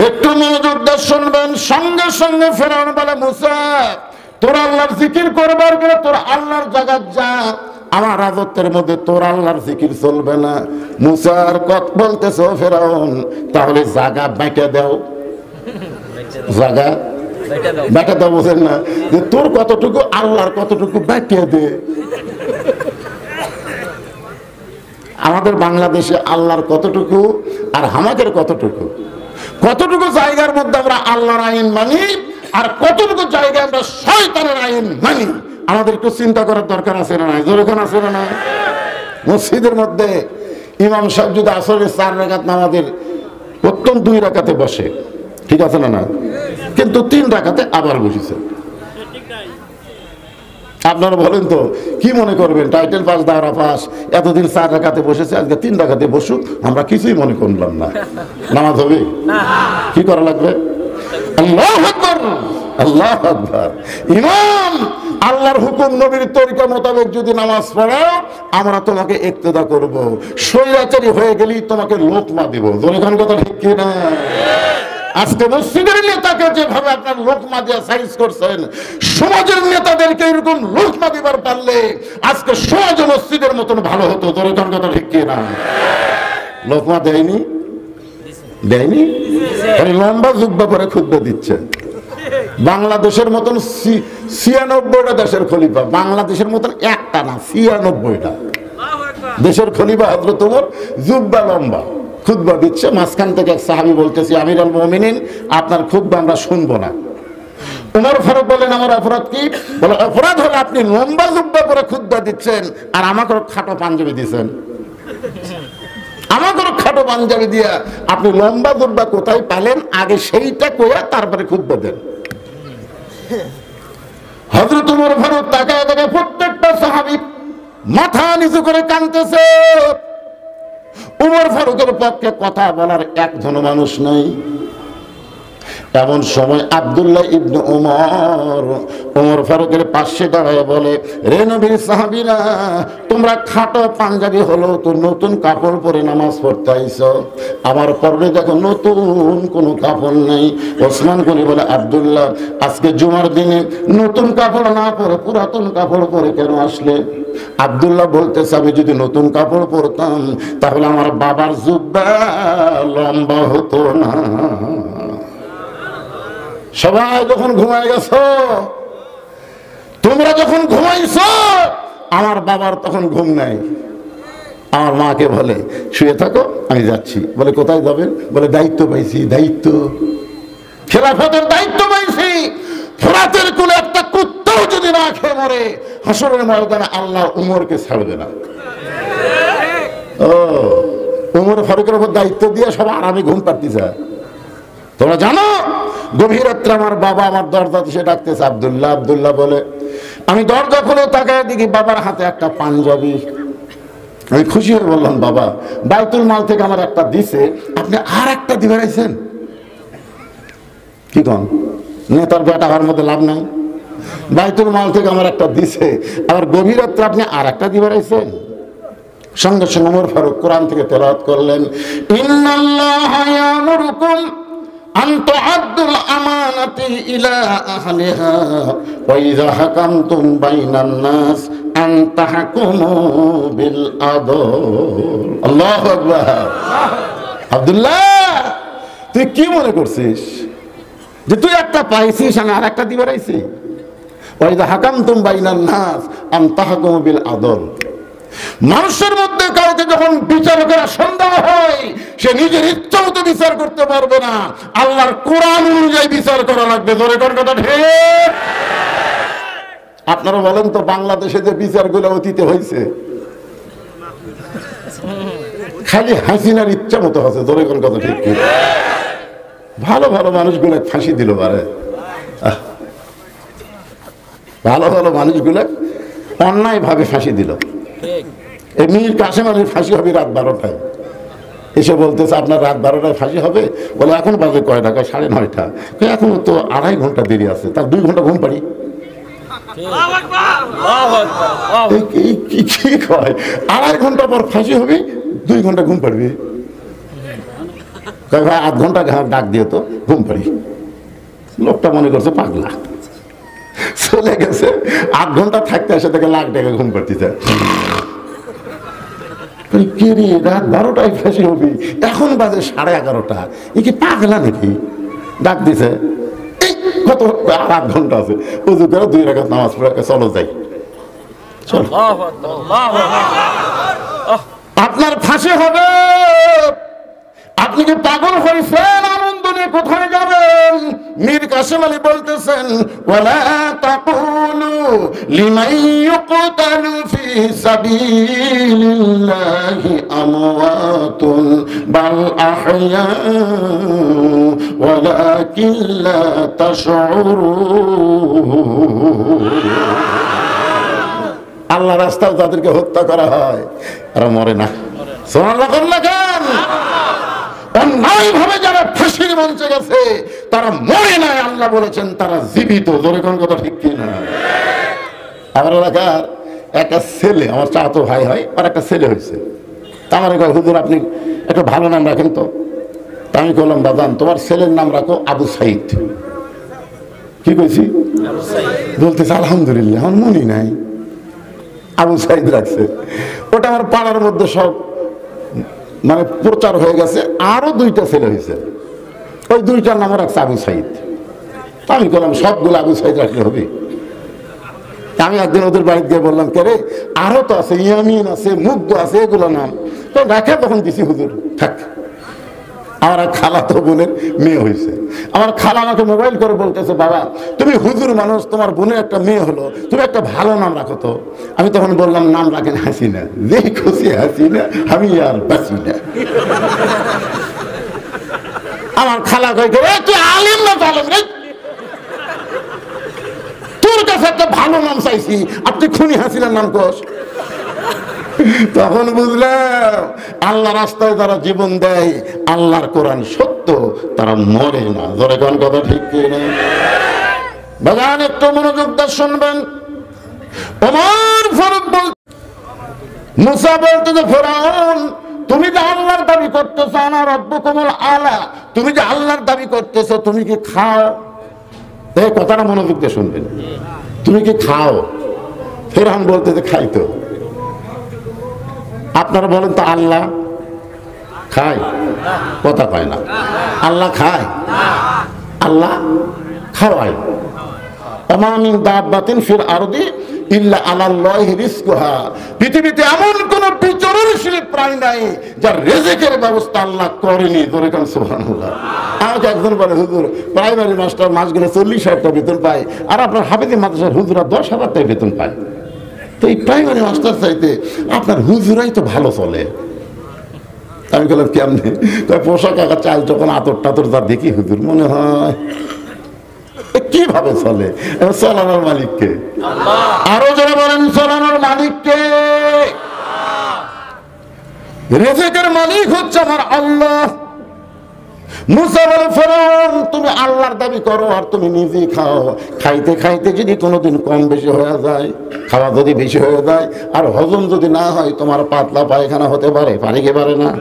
একটু মনোযোগ দিয়ে শুনবেন। সঙ্গে সঙ্গে ফেরাউন বলে, মুসা তোর আল্লাহর জিকির করবার গেলে তোর আল্লাহর জায়গা যা। আমার রাজত্বের মধ্যে তোর আল্লাহর জিকির চলবে না। মুসার কথা বলতেছ ফেরাউন, তাহলে জায়গা বাইটা দাও। জায়গা বাইটা দাও, বোঝেন না যে তোর কতটুকু আল্লাহর কতটুকু বাইটা দে। আমাদের বাংলাদেশে আল্লাহর কতটুকু আর আমাদের কতটুকু, কতটুকু জায়গার মধ্যে আমরা আল্লাহর আইন মানি আর কতটুকু জায়গায় আমরা শয়তানের আইন মানি, আমাদের একটু চিন্তা করার দরকার আছে না? যেরকম আছে না? মসজিদের মধ্যে ইমাম সাহেব যদি আসরের 4 রাকাত নামাজের প্রথম 2 রাকাতে বসে, ঠিক আছে না? কিন্তু 3 রাকাতে আবার বসেছে। আপনারা বলেন তো কি মনে করবেন? টাইটেল পাস, দাওরা পাস, এতদিন 4 রাকাতে বসেছে, আজকে 3 রাকাতে বসুক, আমরা কিছুই মনে করলাম না। নামাজ হবে? কি করা লাগবে? আল্লাহু আকবার, আল্লাহু আকবার। ইমাম আল্লাহর হুকুম নবীর তরিকা মোতাবেক যদি নামাজ পড়াও, আমরা তোমাকে ইক্তেদা করব। স্বৈরাচারী হয়ে গেলেই তোমাকে লোকমা দেব। যখন কথা ঠিক কি না? আজকে মসজিদের নেতাকে যেভাবে আপনার লোকমা দিয়ে সাইজ করছেন, সমাজের নেতাদেরকে এরকম লোকমা দিবার পারলে আজকে সমাজ মসজিদের মতন ভালো হতো। যখন কথা ঠিক কি না? লোকমা দেয়নি, দেয়নি। লম্বা জুব্বা পরে খুতবা দিচ্ছে। বাংলাদেশের মতন 96টা দেশের খলিফা, বাংলাদেশের মতন একটা না, 96টা দেশের খলিফা হযরত ওমর জুব্বা লম্বা খুতবা দিচ্ছে। মাঝখান থেকে এক সাহাবী বলতেছে, আমিরুল মুমিনিন আপনার খুতবা আমরা শুনবো না। ওমর ফারুক বলেন, আমার অপরাধ কি? বলে, অপরাধ হলো আপনি লম্বা জুব্বা পরে খুতবা দিচ্ছেন আর আমাকে খাটো পাঞ্জাবি দিচ্ছেন। আমাকে খাটো পাঞ্জাবি দিয়া আপনি লম্বা জুব্বা কোথায় পেলেন? আগে সেইটা কইয়া তারপরে খুতবা দেন। হযরত ওমর ফারুক তাকায় তাকায় প্রত্যেকটা সাহাবী মাথা নিচু করে কাঁদতেছে। ওমর ফারুকের পক্ষে কথা বলার একজন মানুষ নাই। এমন সময় আব্দুল্লাহ ইবনে ওমর ফারুকের পাশে দাঁড়ায় বলে, রে নবীর সাহাবীরা, তোমরা খাটো পাঞ্জাবি হলো তো নতুন কাপড় পরে নামাজ পড়তে আইছো, আমার পরনে দেখো নতুন কোনো কাপড় নেই। ওসমান গনি বলে, আব্দুল্লাহ, আজকে জুমার দিনে নতুন কাপড় না পরে পুরাতন কাপড় পরে কেন আসলে? আব্দুল্লাহ বলতেছে, আমি যদি নতুন কাপড় পরতাম তাহলে আমার বাবার জুব্বা লম্বা হতো না। সবাই যখন ঘুমায় গেছো, তোমরা যখন ঘুমাইছো, আমার বাবার তখন ঘুম নাই। আমার মাকে বলে, শুয়ে থাকো, আমি যাচ্ছি। বলে, কোথায় যাবেন? বলে, দায়িত্ব পাইছি, দায়িত্ব, খেলাফতের দায়িত্ব পাইছি। ফোরাতের কোন একটা কুত্তাও যদি না খেয়ে মরে, হাসরের ময়দানে আল্লাহ উমরকে ছাড়বে না। ও উমর ফারুকের উপর দায়িত্ব দিয়ে সব আরামে ঘুম পাড়তে যায়। তোমরা জানো, গভীর রাত্রে আমার বাবা আমার দরজা এসে ডাকতেছে, আব্দুল্লাহ। আব্দুল্লাহ বলে, আমি দরজা খুলে তাকায় দেখি বাবার হাতে একটা পাঞ্জাবি। আমি খুশি হয়ে বললাম, বাবা, বাইতুল মাল থেকে আমার একটা দিছে, আপনি আর একটা দিবে রাইছেন? কি কন, নেতার বেটা হওয়ার মধ্যে লাভ নাই। বাইতুল মাল থেকে আমার একটা দিছে, আবার গভীর রাত্রে আপনি আর একটা দিবে রাইছেন। সঙ্গে সঙ্গে ওমর ফারুক কোরআন থেকে তেলাওয়াত করলেন, ইন্নাল্লাহা ইয়ামুরুকুম আন তুআদ্দুল আমানাতি ইলা আহলিহা ওয়া ইযা হাকামতুম বাইনান নাস আন তাহকুমু বিল আদল। আল্লাহু আকবার। আব্দুল্লাহ, তুই কি মনে করছিস যে তুই একটা পাইছিস, আমি আর একটা দিবে রাইছি? ওয়া ইযা হাকামতুম বাইনান নাস আন তাহকুমু বিল আদল। মানুষের মধ্যে কাউকে যখন বিচার করা সন্দেহ হয়, সে নিজের ইচ্ছা মতো বিচার করতে পারবে না, আল্লাহর কোরআন অনুযায়ী বিচার করা লাগবে। জোরে কোন কথা ঠিক? আপনারা বলেন তো, বাংলাদেশে যে বিচারগুলো অতীতে হয়েছে, খালি হাসিনার ইচ্ছা মতো আছে। জোরে কোন কথা ঠিক? ভালো ভালো মানুষগুলো ফাঁসি দিল পারে, ভালো ভালো মানুষগুলো অন্যায় ভাবে ফাঁসি দিল। এই মীর কাসেম আলীর ফাঁসি হবে রাত 12টায়। এসে বলতেছে, আপনার রাত 12টায় ফাঁসি হবে? বলে, এখন বাজে কয়টা? 9:30। এখনো তো 2.5 ঘন্টা দেরি আছে, তার 2 ঘন্টা ঘুম পাড়ি। কি কয়, 2.5 ঘন্টা পর ফাঁসি হবে, 2 ঘন্টা ঘুম পাড়বি? ভাই 8 ঘন্টা ডাক দিয়ে তো ঘুম পাড়ি। লোকটা মনে করছে পাগলা, চলে গেছে। 8 ঘন্টা থাকতে আসে তাকে লাখ টাকা ঘুম পাড়তেছে। রাত 12টায় ফাঁসি হবি, এখন বাজে 11:30। এ কি পাগলা নাকি? ডাক দিছে, কত 8 ঘন্টা আছে, উযু করে 2 রাকাত নামাজ পড়ে চলো যাই। চলো, আপনার ফাঁসি হবে। আপনি কি পাগল হয়েছেন? আনন্দ নিয়ে কোথায় যাবেন? মীর কাসেম আলী বলতেছেন, ওয়ালা তাকুলু লিমান ইউকতালু ফি সাবিলিল্লাহি আমওয়াতুন বাল আহইয়া ওয়ালাকিন লা তাশউরুন। আল্লাহর রাস্তায় তাদেরকে হত্যা করা হয়, আর মরে না। সুবহানাল্লাহ কেন? অন্যায় ভাবে যারা ফাঁসির মঞ্চে গেছে তারা মরে নাই, আল্লাহ বলেছেন তারা জীবিত। জোরে কোন কথা ঠিক কিনা? আমার এলাকার একটা ছেলে, আমার চাচাতো ভাই হয়, আর একটা ছেলে হয়েছে। তা আমার কয়, হুজুর আপনি একটা ভালো নাম রাখেন তো। তা আমি বললাম, বাজান তোমার ছেলের নাম রাখো আবু সাইদ। কি কইছি? বলতেছে, আলহামদুলিল্লাহ, আমার মনে নাই, আবু সাইদ রাখছে। ওটা আমার পাড়ার মধ্যে সব মানে প্রচার হয়ে গেছে। আরো 2টা ছেলে হয়েছে, ওই 2টার নাম রাখছে আবু সাইদ। আমি বললাম, সবগুলো আবু সাইদ রাখলে হবে? আমি একদিন ওদের বাড়িতে গিয়ে বললাম, কে রে, আরো তো আছে, ইয়ামিন আছে, মুগ্ধ আছে, এগুলো নাম তো রাখে। তখন দিছি, হুজুর থাক। আমার এক খালাতো বোনের মেয়ে হয়েছে। আমার খালা আমাকে মোবাইল করে বলতেছে, বাবা তুমি হুজুর মানুষ, তোমার বোনের একটা মেয়ে হলো, তুমি একটা ভালো নাম রাখো তো। আমি তখন বললাম, নাম রাখেন হাসিনা, যে খুশি হাসিনা, আমি আর বাঁচি না। আমার খালা কই, তুই আলিম না জালেম রে, তোর কাছে একটা ভালো নাম চাইছি, আপনি খুনি হাসিনার নাম কোস। তখন বুঝলাম আল্লাহ রাস্তায় যারা জীবন দেয়, আল্লাহর কোরআন সত্য, তারা মরে না। ধরে কোন কথা ঠিক কিনা? বাগান একটু মনোযোগ দিয়ে শুনবেন। ওমর ফারুক বল, মুসা বলতে যে ফেরাউন, তুমি যে আল্লাহর দাবি করতেছো, আনা রব্বুকুমুল আলা, তুমি যে আল্লাহর দাবি করতেছো, তুমি কি খাও? এই কথাটা মনোযোগ দিয়ে শুনবেন। তুমি কি খাও? ফেরাউন বলতে যে খাই। তো আপনারা বলেন তো আল্লাহ খায়? কথা পায় না। আল্লাহ খায়? আল্লাহ খাওয়ায়। ওমা মিন দাব্বাতিন ফিল আরদি ইল্লা আলাল্লাহি রিজকুহা, পৃথিবীতে এমন কোন বিচরণশীল প্রাণী নাই যার রিজিকের ব্যবস্থা আল্লাহ করেনি। ধরে কান সুবহানাল্লাহ। আমাকে একজন বলে, হুজুর প্রাইমারি মাস্টার মাস গেলে 40,000 টাকা বেতন পায়, আর আপনার হাফেজি মাদ্রাসার হুজুরা 10,000 টাকা বেতন পায়। তো এই প্রাইমারি মাস্টার চাইতে আপনার হুজুরাই তো ভালো চলে। আমি বললাম কেমনে? পোশাক আঁকা চাল যখন আতর টাতর যা দেখি হুজুর, মনে হয় কিভাবে চলে। চলানোর মালিককে আরো যারা বলেন, চলানোর মালিককে। রিজিকের মালিক হচ্ছে আমার আল্লাহ। মুসা বলে, ফেরাউন তুমি আল্লাহর দাবি করো আর তুমি নিজেই খাও। খাইতে খাইতে যদি কোনোদিন কম বেশি হয়ে যায়, খাওয়া যদি বেশি হয়ে যায় আর হজম যদি না হয়, তোমার পাতলা পায়খানা হতে পারে, পারে কি পারে না?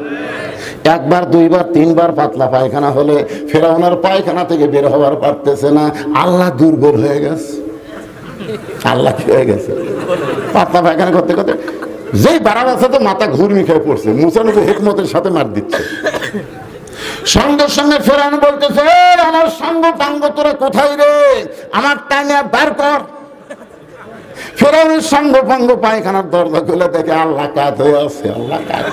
একবার, দুইবার, তিনবার পাতলা পায়খানা হলে ফেরাউনের পায়খানা থেকে বের হওয়ার পারতেছে না। আল্লাহ দুর্বল হয়ে গেছে। আল্লাহ কি হয়ে গেছে? পাতলা পায়খানা করতে করতে যেই বাড়ার সাথে মাথা ঘুরমি খেয়ে পড়ছে। মুসা নবী হিকমতের সাথে মার দিচ্ছে। সঙ্গে সঙ্গে ফেরাউন বলতেছে, আমার সঙ্গ পাঙ্গ তোরা কোথায় রে? আমার টাইনে বার কর। ফেরাউনের সঙ্গ পাঙ্গ পায়খানার দরজা খুলে দেখে আল্লাহ কাত হয়ে আছে। আল্লাহ কাত,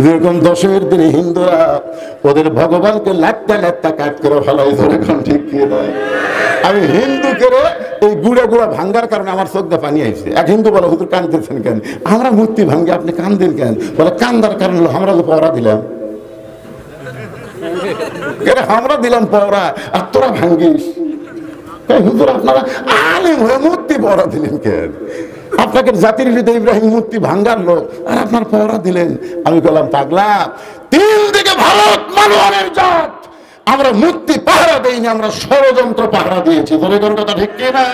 যেরকম দশমীর দিনে হিন্দুরা ওদের ভগবানকে লাট্টা লাট্টা কাট করে ফেলাই। যেরকম ঠিক কি নয়? আমি হিন্দুকে এই গুড়া গুড়া ভাঙ্গার কারণে আমার চোখ দিয়ে পানি আইছে। এক হিন্দু বলে, হুজুর কাঁদতেছেন কেন? আমরা মূর্তি ভাঙ্গে, আপনি কান্দেন কেন? বলে কান্দার কারণ হলো আমরা তো পড়া দিলাম, আমরা দিলাম পড়া আর তোরা ভাঙ্গিস। হুজুর আপনারা আলেম হয়ে মূর্তি পড়া দিলেন কেন? আপনাকে জাতির হৃদয় ইব্রাহিম মূর্তি ভাঙ্গার লোক, আর আপনার পড়া দিলেন। আমি বললাম, পাগলা, তিন দিকে ভারত মানবের জাত, আমরা মূর্তি পাহারা দেইনি, আমরা ষড়যন্ত্র পাহারা দিয়েছি। বলে কোন কথা ঠিক কিনা?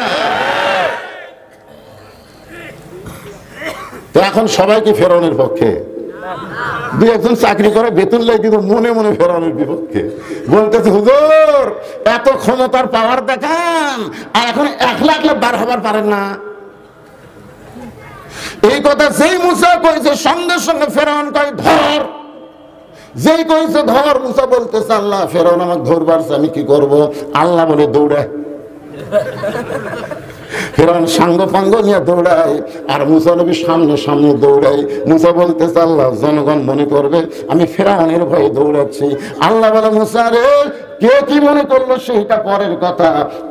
তো এখন সবাই কি ফেরাউনের পক্ষে? দুই একজন চাকরি করে বেতন লাই, কিন্তু মনে মনে ফেরাউনের বিপক্ষে। বলতেছে, হুজুর এত ক্ষমতার পাওয়ার দেখান, আর এখন একলা একলা বার হবার পারেন না। এই কথা যেই মুসা কইছে, সঙ্গে সঙ্গে ফেরাউন কয় ধর। যেই কইছে ধর, মুসা বলতেছে, আল্লাহ ফেরাউন আমাকে ধরবার, আমি কি করব? আল্লাহ বলে দৌড়া। ফেরাউন সাঙ্গ ফাঙ্গ নিয়ে দৌড়ায়, আর মুসা নবী সামনে সামনে দৌড়ায়। মুসা বলতেছে, আল্লাহ জনগণ মনে করবে আমি ফেরাউনের ভয়ে দৌড়াচ্ছি। আল্লাহ বলে, মুসা রে, কে কি মনে করলো সেইটা পরের কথা,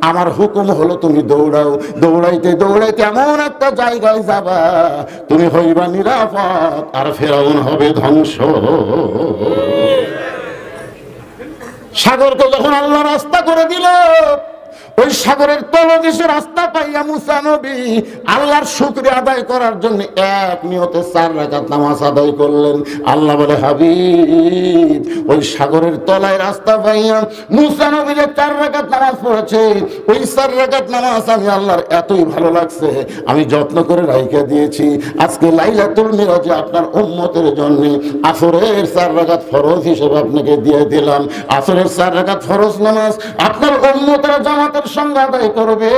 আমার হুকুম হলো তুমি দৌড়াও। দৌড়াইতে দৌড়াইতে এমন একটা জায়গায় যাবা, তুমি হইবা নিরাপদ আর ফেরাউন হবে ধ্বংস। সাগরকে যখন আল্লাহ রাস্তা করে দিল, ওই সাগরের তলদেশে রাস্তা পাইয়া মুসা নবী আল্লাহর শুকরিয়া আদায় করার জন্য এক নিয়তে 4 রাকাত নামাজ আদায় করলেন। আল্লাহ বলে, হাবিব, ওই সাগরের তলায় রাস্তা পাইয়া মুসা নবী যে 4 রাকাত নামাজ পড়েছে, ওই 4 রাকাত নামাজ আমি আল্লাহর এতই ভালো লাগছে, আমি যত্ন করে রাইখা দিয়েছি। আজকে লাইলাতুল মিরাজে আপনার উম্মতের জন্য আসরের 4 রাকাত ফরজ হিসেবে আপনাকে দিয়ে দিলাম। আসরের 4 রাকাত ফরজ নামাজ আপনার উম্মতের জামাতের সঙ্গে আদায় করবে,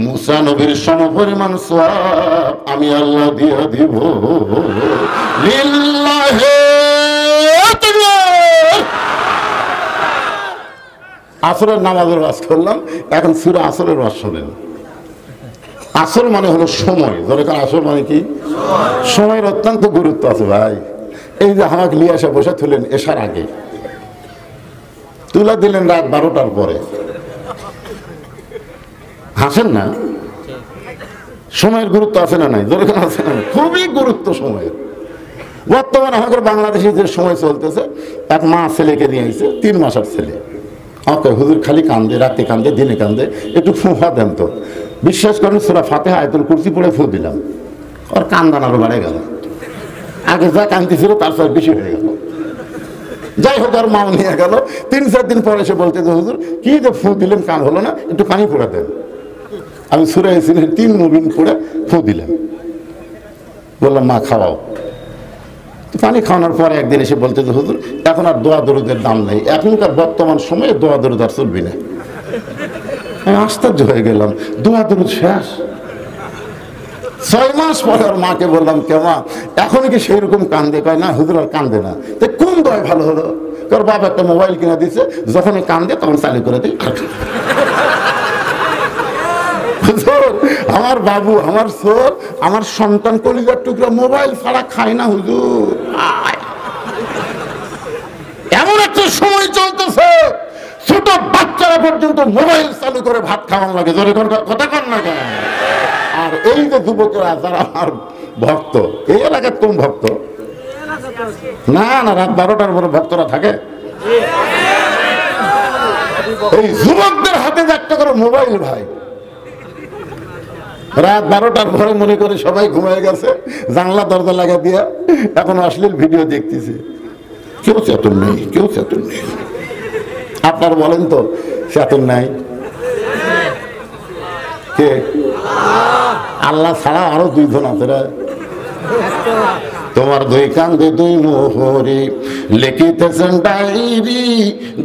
মুসা নবীর সমপরিমাণ সওয়াব আমি আল্লাহ দিয়ে দিব। লিল্লাহি তাকবীর। আসরের নামাজের ওয়াজ করলাম, এখন সূরা আসরের ওয়াজ শোনেন। আসর মানে হলো সময়। যেরকম আসর মানে কি? সময়ের অত্যন্ত গুরুত্ব আছে ভাই। এই যে আমাকে নিয়ে এসে বসে তুলেন এশার আগে, তুলা দিলেন রাত 12টার পরে, হাসেন না? সময়ের গুরুত্ব আছে না নাই? যেরকম আছে না, খুবই গুরুত্ব সময়ের। বর্তমানে আমাদের বাংলাদেশে যে সময় চলতেছে, এক মা ছেলেকে নিয়ে আইছে, 3 মাসের ছেলে। আমাকে হুজুর খালি কান্দে, রাতে কান্দে, দিনে কান্দে, একটু ফুঁফা দেন তো। বিশ্বাস করেন সূরা ফাতিহা আয়াতুল কুরসি পড়ে ফু দিলাম, ওর কান্দান আরো বেড়ে গেল। আগে যা কান্দি ছিল তার সাথে বেশি হয়ে গেল। যাই হোক, আর মাও নিয়ে গেল। 3-4 দিন পরে এসে বলতে, হুজুর কি যে ফু দিলেন, কান হলো না, একটু পানি পড়ে দেন। আমি সূরা ইয়াসিনের 3 মুবিন পড়ে ফু দিলাম। বললাম মা খাওয়াও। পানি খাওয়ানোর পরে একদিন এসে বলতে, হুজুর এখন আর দোয়া দরুদের দাম নেই, এখনকার বর্তমান সময়ে দোয়া দরুদ আর চলবি না। আমি আশ্চর্য হয়ে গেলাম, দোয়া দরুদ শেষ। 6 মাস পরে আর মাকে বললাম, কে মা এখন কি সেই রকম কান্দে? কয় না হুজুর আর কান্দে না। তো কোন দোয়া ভালো হলো? তোর বাবা একটা মোবাইল কিনে দিচ্ছে, যখনই কান্দে তখন চালু করে দিই। আমার বাবু, আমার সোর, আমার সন্তান কলিজার টুকরা মোবাইল ছাড়া খায় না হুজুর। এমন একটা সময় চলতেছে ছোট বাচ্চারা পর্যন্ত মোবাইল চালু করে ভাত খাওয়ান লাগে। জোরে কথা কন না কেন? আর এই যে যুবকরা যারা আমার ভক্ত, এই এলাকার কোন ভক্ত? না না, রাত 12টার পরে ভক্তরা থাকে। এই যুবকদের হাতে একটা করে মোবাইল ভাই, রাত 12টার পরে মনে করে সবাই ঘুমিয়ে গেছে, জানলা দরজা লাগা দিয়া এখন অশ্লীল ভিডিও দেখতেছে। কেউ চেতন নেই, কেউ চেতন নেই। আপনারা বলেন তো চেতন নাই কে? আল্লাহ ছাড়া আরো 2 জন আছে। তোমার 2 কান্দে 2 মোহরে লিখিতেছেন ডায়েরি,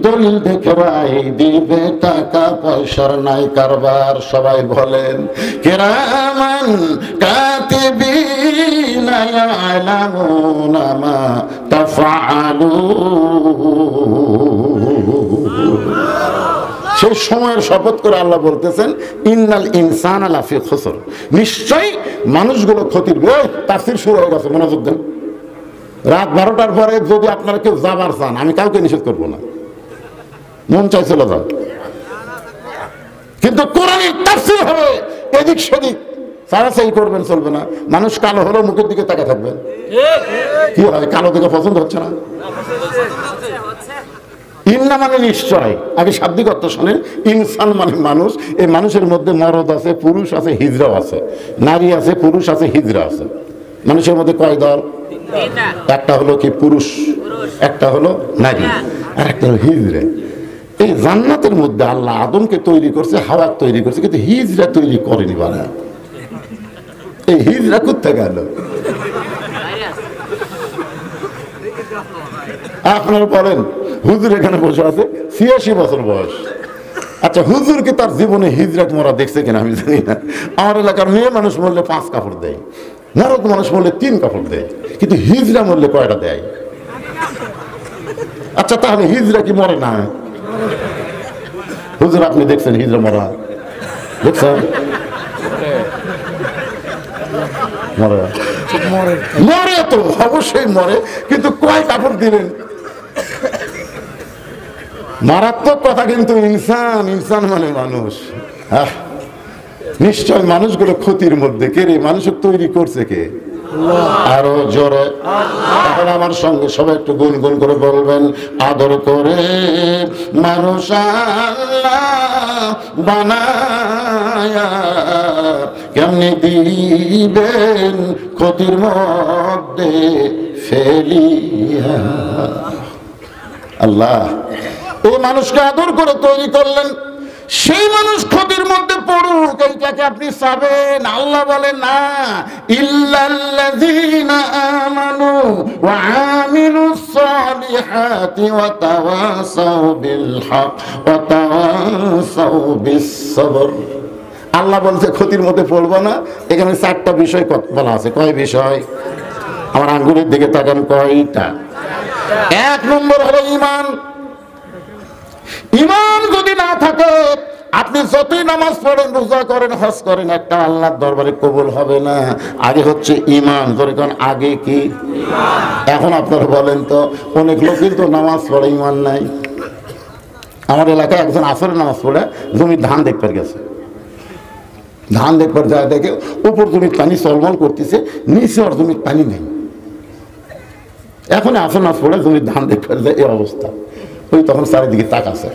দলিল দেখে রাই দিবে, টাকা পয়সার নাই কারবার। সবাই বলেন কিরামান কাতিবিনা ইয়ালামুনা মা তাফআলুন। সেই সময়ের শপথ করে আল্লাহ বলতেছেন, ইন্নাল ইনসানা লাফি খুসর, নিশ্চয়ই মানুষগুলো ক্ষতির। তাফসীর শুরু হয়ে গেছে, মনোযোগ দেন। রাত 12টার পরে যদি আপনারা কেউ যাবার চান, আমি কাউকে নিষেধ করবো না, মন চাই চলে যান, কিন্তু কোরআনের তাফসীর হবে এদিক সেদিক সারাসারি করবেন, চলবে না। মানুষ কালো হলেও মুখের দিকে তাকা থাকবেন। কি হয়, কালো দিকে পছন্দ হচ্ছে না? ইন্না মানে নিশ্চয়, আগে শাব্দিক অর্থ শোনেন। ইনসান মানে মানুষ। এই মানুষের মধ্যে মরদ আছে, পুরুষ আছে, হিজড়াও আছে। নারী আছে, পুরুষ আছে, হিজড়া আছে। মানুষের মধ্যে কয় দল? একটা হলো কি পুরুষ, একটা হলো নারী, আর একটা হলো হিজড়া। এই জান্নাতের মধ্যে আল্লাহ আদমকে তৈরি করছে, হাওয়া তৈরি করছে, কিন্তু হিজড়া তৈরি করেনি। বানা এই হিজড়া কোথায় গেল? আপনারা বলেন, হুজুর এখানে বসে আছে, 86 বছর বয়স। আচ্ছা, হুজুর কি তার জীবনে হিজরত মরা দেখছে কিনা আমি জানি না। আমার এলাকার মেয়ে মানুষ মরলে 5 কাপড় দেয়, মরদ মানুষ মরলে 3 কাপড় দেয়, কিন্তু হিজরা মরলে কয়টা দেয়? আচ্ছা, তাহলে হিজরা কি মরে না? হুজুর আপনি দেখছেন হিজরা মরা? দেখছেন? মরে তো অবশ্যই মরে, কিন্তু কয় কাপড় দিলেন? মারাত্মক কথা কিন্তু। ইনসান, ইনসান মানে মানুষ। নিশ্চয় মানুষগুলো ক্ষতির মধ্যে। কে রে? মানুষের তৈরি করছে কে? আরো জোরে। এখন আমার সঙ্গে সবাই একটু গুনগুন করে বলবেন, আদর করে মানুষ আল্লাহ বানায়া কেমনি দিবেন ক্ষতির মধ্যে ফেলিয়া। আল্লাহ এই মানুষকে আদর করে তৈরি করলেন, সেই মানুষ ক্ষতির মধ্যে পড়ুক, এইটাকে আপনি চাবেন? আল্লাহ বলেন না, ইল্লাল্লাযীনা আমানু ওয়া আমিলুস সালিহাতি ওয়া তাওয়াসাউ বিল হক ওয়া তাওয়াসাউ বিস সবর। আল্লাহ বলছে ক্ষতির মধ্যে পড়বো না। এখানে 4টা বিষয় বলা আছে। কয় বিষয়? আমার আঙ্গুলের দিকে তাকান, কয়টা? 1 নম্বর হলো ঈমান। ঈমান যদি না থাকে, আপনি যতই নামাজ পড়েন, রোজা করেন, হজ করেন, একটা আল্লাহর দরবারে কবুল হবে না। আগে হচ্ছে ঈমান। ধরে কারণ আগে কি? এখন আপনারা বলেন তো, অনেক লোকের তো নামাজ পড়ে ঈমান নাই। আমার এলাকায় একজন আসরের নামাজ পড়ে জমির ধান দেখবার গেছে। ধান দেখবার যায়, দেখে উপর জমির পানি চলমল করতেছে, নিচে আর জমির পানি নেই। এখন আসর নামাজ পড়ে জমির ধান দেখবার যায়, এই অবস্থা। ওই তখন চারিদিকে তাকাছে,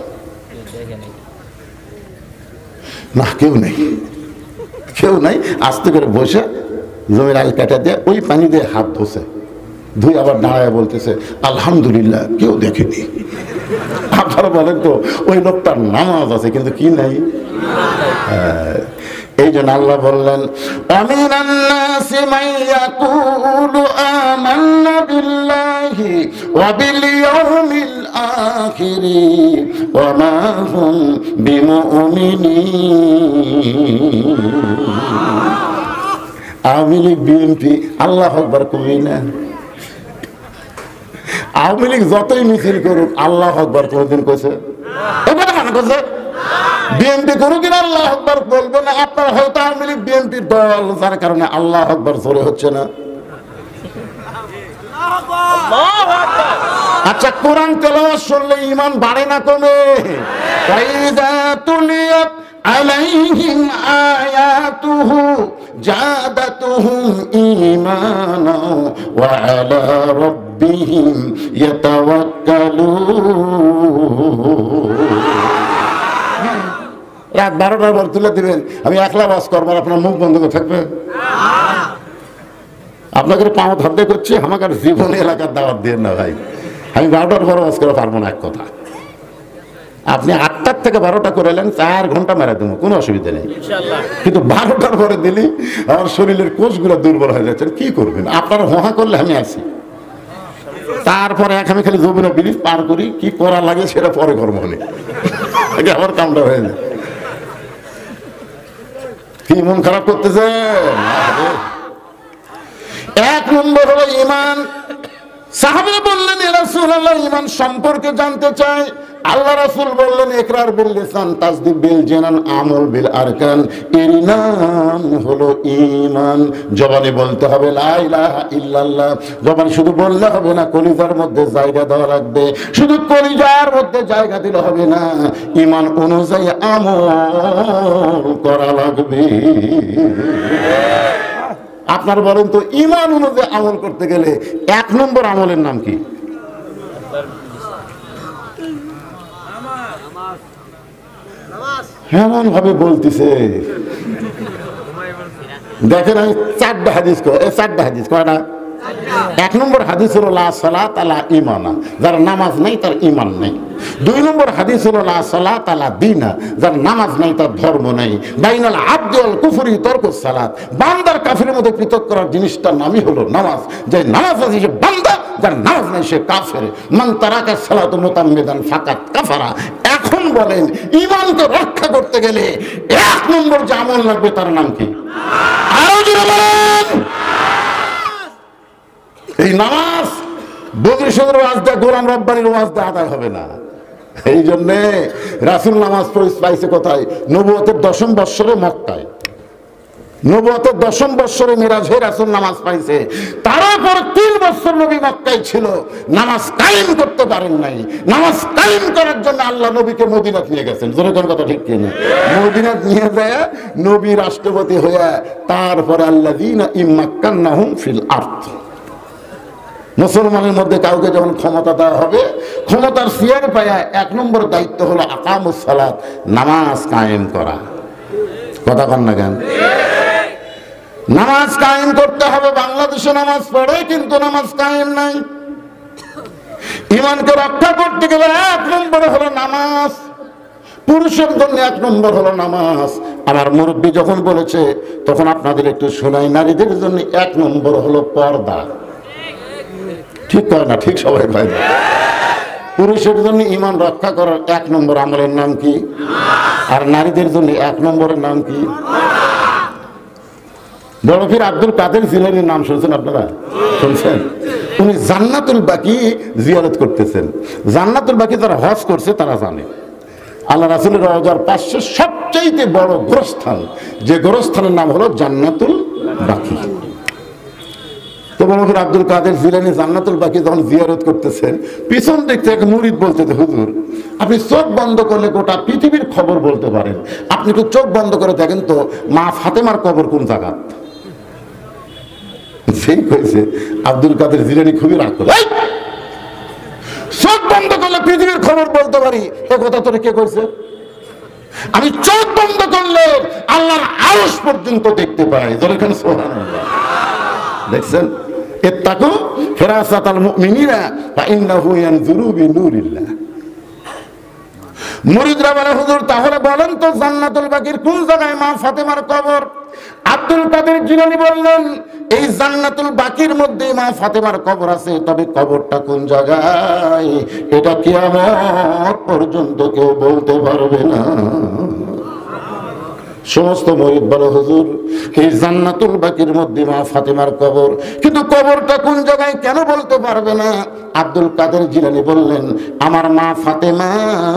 না কেউ নেই। কেউ নাই, আস্তে করে বসে জমির আল কাটা দিয়ে ওই পানি দিয়ে হাত ধোছে, ধুই আবার দাঁড়ায় বলতেছে আলহামদুলিল্লাহ কেউ দেখেনি। আপনারা বলেন তো ওই লোকটার নামাজ আছে কিন্তু কি নাই? এই জন্য আল্লাহ বললেন আমিনান নাসি মান ইয়াকুলু আমান্না বিল্লাহি ওয়া বিল ইয়াউমিল আখির ওয়া মা হুম বিমুমিনিন। আওয়ামী লীগ বিএনপি আল্লাহু আকবার কই না? আওয়ামী লীগ যতই মিছিল করুক আল্লাহু আকবার কোনদিন কইছে? এবারে মানে কইছে বিএনপি কোনদিন আল্লাহু আকবার বলবে না। আপনার হয়তো আওয়ামী লীগ বিএনপির দল, যার কারণে আল্লাহু আকবার জোরে হচ্ছে না। আচ্ছা, কোরআন তেলাওয়াত শুনলে ঈমান বাড়ে না কমে? ফাইদা তুলিয়াত আলাইহিম আয়াতুহু জাদাতুহুম ঈমানা ওয়া আলা রাব্বিহিম ইয়াতাওয়াক্কালুন। রাত 12টার পর তুলে দিবেন, আমি একলা বাস করবো, আপনার মুখ বন্ধ করে থাকবে? আপনাকে পাওয়া ধরতে করছি, আমাকে জীবন এলাকার দাওয়াত দিয়ে না ভাই। আমি 12টার পর বাস করে পারবো না। এক কথা, আপনি 8টার থেকে 12টা করে এলেন, 4 ঘন্টা মেরা দেবো, কোনো অসুবিধা নেই। কিন্তু 12টার পরে দিলি আমার শরীরের কোষগুলো দুর্বল হয়ে যাচ্ছে, কি করবেন? আপনারা হোহা করলে আমি আছি। তারপরে আমি খালি জমিনা ব্রিজ পার করি, কি করা লাগে সেটা পরে কর্ম হলে আমার কামটা হয়ে যায়। কি মন খারাপ করতেছে? 1 নম্বর হলো ঈমান। সাহাবী বললেন ইয়া রাসূলুল্লাহ ঈমান সম্পর্কে জানতে চাই। আল্লাহ রাসূল বললেন ইকরার বিল লিসান তাসদীক বিল জানান আমল বিল আরকান। এর নাম হলো ঈমান। জবানে বলতে হবে লা ইলাহা ইল্লাল্লাহ। জবানে শুধু বললে হবে না, কলিজার মধ্যে জায়গা দেওয়া লাগবে। শুধু কলিজার মধ্যে জায়গা দিলে হবে না, ঈমান অনুযায়ী আমল করা লাগবে। আপনার বলেন তো, ঈমান অনুযায়ী আমল করতে গেলে 1 নম্বর আমলের নাম কি? এমন ভাবে বলতেছে, দেখেন আমি 4টা হাদিস কয়টা? 1 নম্বর হাদিস হলো লা সালাত আলা ঈমানা, যার নামাজ নাই তার ঈমান নেই। 2 নম্বর হাদিস হলো লা সালাত আলা দীনা, যার নামাজ নাই তার ধর্ম নেই। বাইনাল আবদি ওয়াল কুফরি তারকুস সালাত, বান্দার কাফিরের মধ্যে পৃথক করার জিনিসটার নামই হলো নামাজ। যে নামাজ আছে সে বান্দা, যার নামাজ নাই সে কাফের। মান তারাকা সালাতু মুতাম্মিদান ফাকাত কাফারা। এখন বলেন, ঈমানকে রক্ষা করতে গেলে 1 নম্বর যে আমল লাগবে তার নাম কি? আরো জোরে বলেন। এই নামাজ বদরি সদর ওয়াজ দেয়, গোলাম রব্বানির ওয়াজ দেয় আদায় হবে না। এই জন্যে রাসূল নামাজ পাইছে কোথায়? নবুয়তের 10ম বৎসরে মক্কায়। নবুয়তের 10ম বৎসরে মিরাজে রাসূল নামাজ পাইছে। তারপর 3 বছর নবী মক্কায় ছিল, নামাজ কায়েম করতে পারেন নাই। নামাজ কায়েম করার জন্য আল্লাহ নবীকে মদিনাত নিয়ে গেছেন। জোরে কোন কথা ঠিক কিনা? মদিনাত নিয়ে যায় নবী রাষ্ট্রপতি হয়ে, তারপরে আল্লাযীনা ইম্মাক্কান্নাহুম ফিল আরদ, মুসলমানের মধ্যে কাউকে যখন ক্ষমতা দেওয়া হবে, ক্ষমতার চেয়ার পায়া 1 নম্বর দায়িত্ব হলো আকামুস সালাত, নামাজ কায়েম করা। কথা কন না কেন? নামাজ কায়েম করতে হবে। বাংলাদেশে নামাজ পড়ে কিন্তু নামাজ কায়েম নাই। ঈমানকে রক্ষা করতে গেলে 1 নম্বর হলো নামাজ। পুরুষের জন্য 1 নম্বর হলো নামাজ। আমার মুরব্বী যখন বলেছে তখন আপনাদের একটু শোনাই। নারীদের জন্য 1 নম্বর হলো পর্দা। ঠিক কয় না? ঠিক সবাই ভাই। পুরুষের জন্য ঈমান রক্ষা করার 1 নম্বর আমলের নাম কি? আর নারীদের জন্য 1 নম্বরের নাম কি? বড় পীর আব্দুল কাদের জিলানীর নাম শুনছেন আপনারা? শুনছেন? উনি জান্নাতুল বাকি জিয়ারত করতেছেন। জান্নাতুল বাকি যারা হজ করছে তারা জানে, আল্লাহ রাসূলের রওজার পাশে সবচেয়ে বড় গোরস্থান, যে গোরস্থানের নাম হলো জান্নাতুল বাকি। তো বড় পীর আব্দুল কাদের জিলানী জান্নাতুল বাকি যখন জিয়ারত করতেছেন, পিছন দিক থেকে মুরিদ বলতেছে, হুজুর আপনি চোখ বন্ধ করলে গোটা পৃথিবীর খবর বলতে পারেন, আপনি একটু চোখ বন্ধ করে দেখেন তো মা ফাতেমার কবর কোন জায়গা। সেই কইছে আব্দুল কাদের জিলানী খুবই রাগ করে, চোখ বন্ধ করলে পৃথিবীর খবর বলতে পারি, এ কথা তোরে কে কইছে? আমি চোখ বন্ধ করলে আল্লাহর আরশ পর্যন্ত দেখতে পাই। যেখানে সুবহানাল্লাহ দেখছেন, ইত্তাকু ফিরাসাতাল মুমিনিনা ফাইন্নাহু ইয়ানজুরু বিনুরিল্লাহ। মুরিদরা বলে, হুজুর তাহলে বলেন তো জান্নাতুল বাকির কোন জায়গায় মা ফাতেমার কবর? আব্দুল কাদের জিলানী বললেন, এই জান্নাতুল বাকির মধ্যে মা ফাতেমার কবর আছে, তবে কবরটা কোন জায়গায় এটা কিয়ামত পর্যন্ত কেউ বলতে পারবে না। সমস্ত মুরিদ বলে, হুজুর এই জান্নাতুল বাকির মধ্যে মা ফাতেমার কবর, কিন্তু কবরটা কোন জায়গায় কেন বলতে পারবে না? আব্দুল কাদের জিলানী বললেন, আমার মা ফাতেমা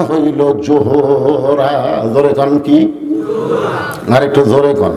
হইল জোহরা। জোরে কন কি? আর একটু জোরে কন।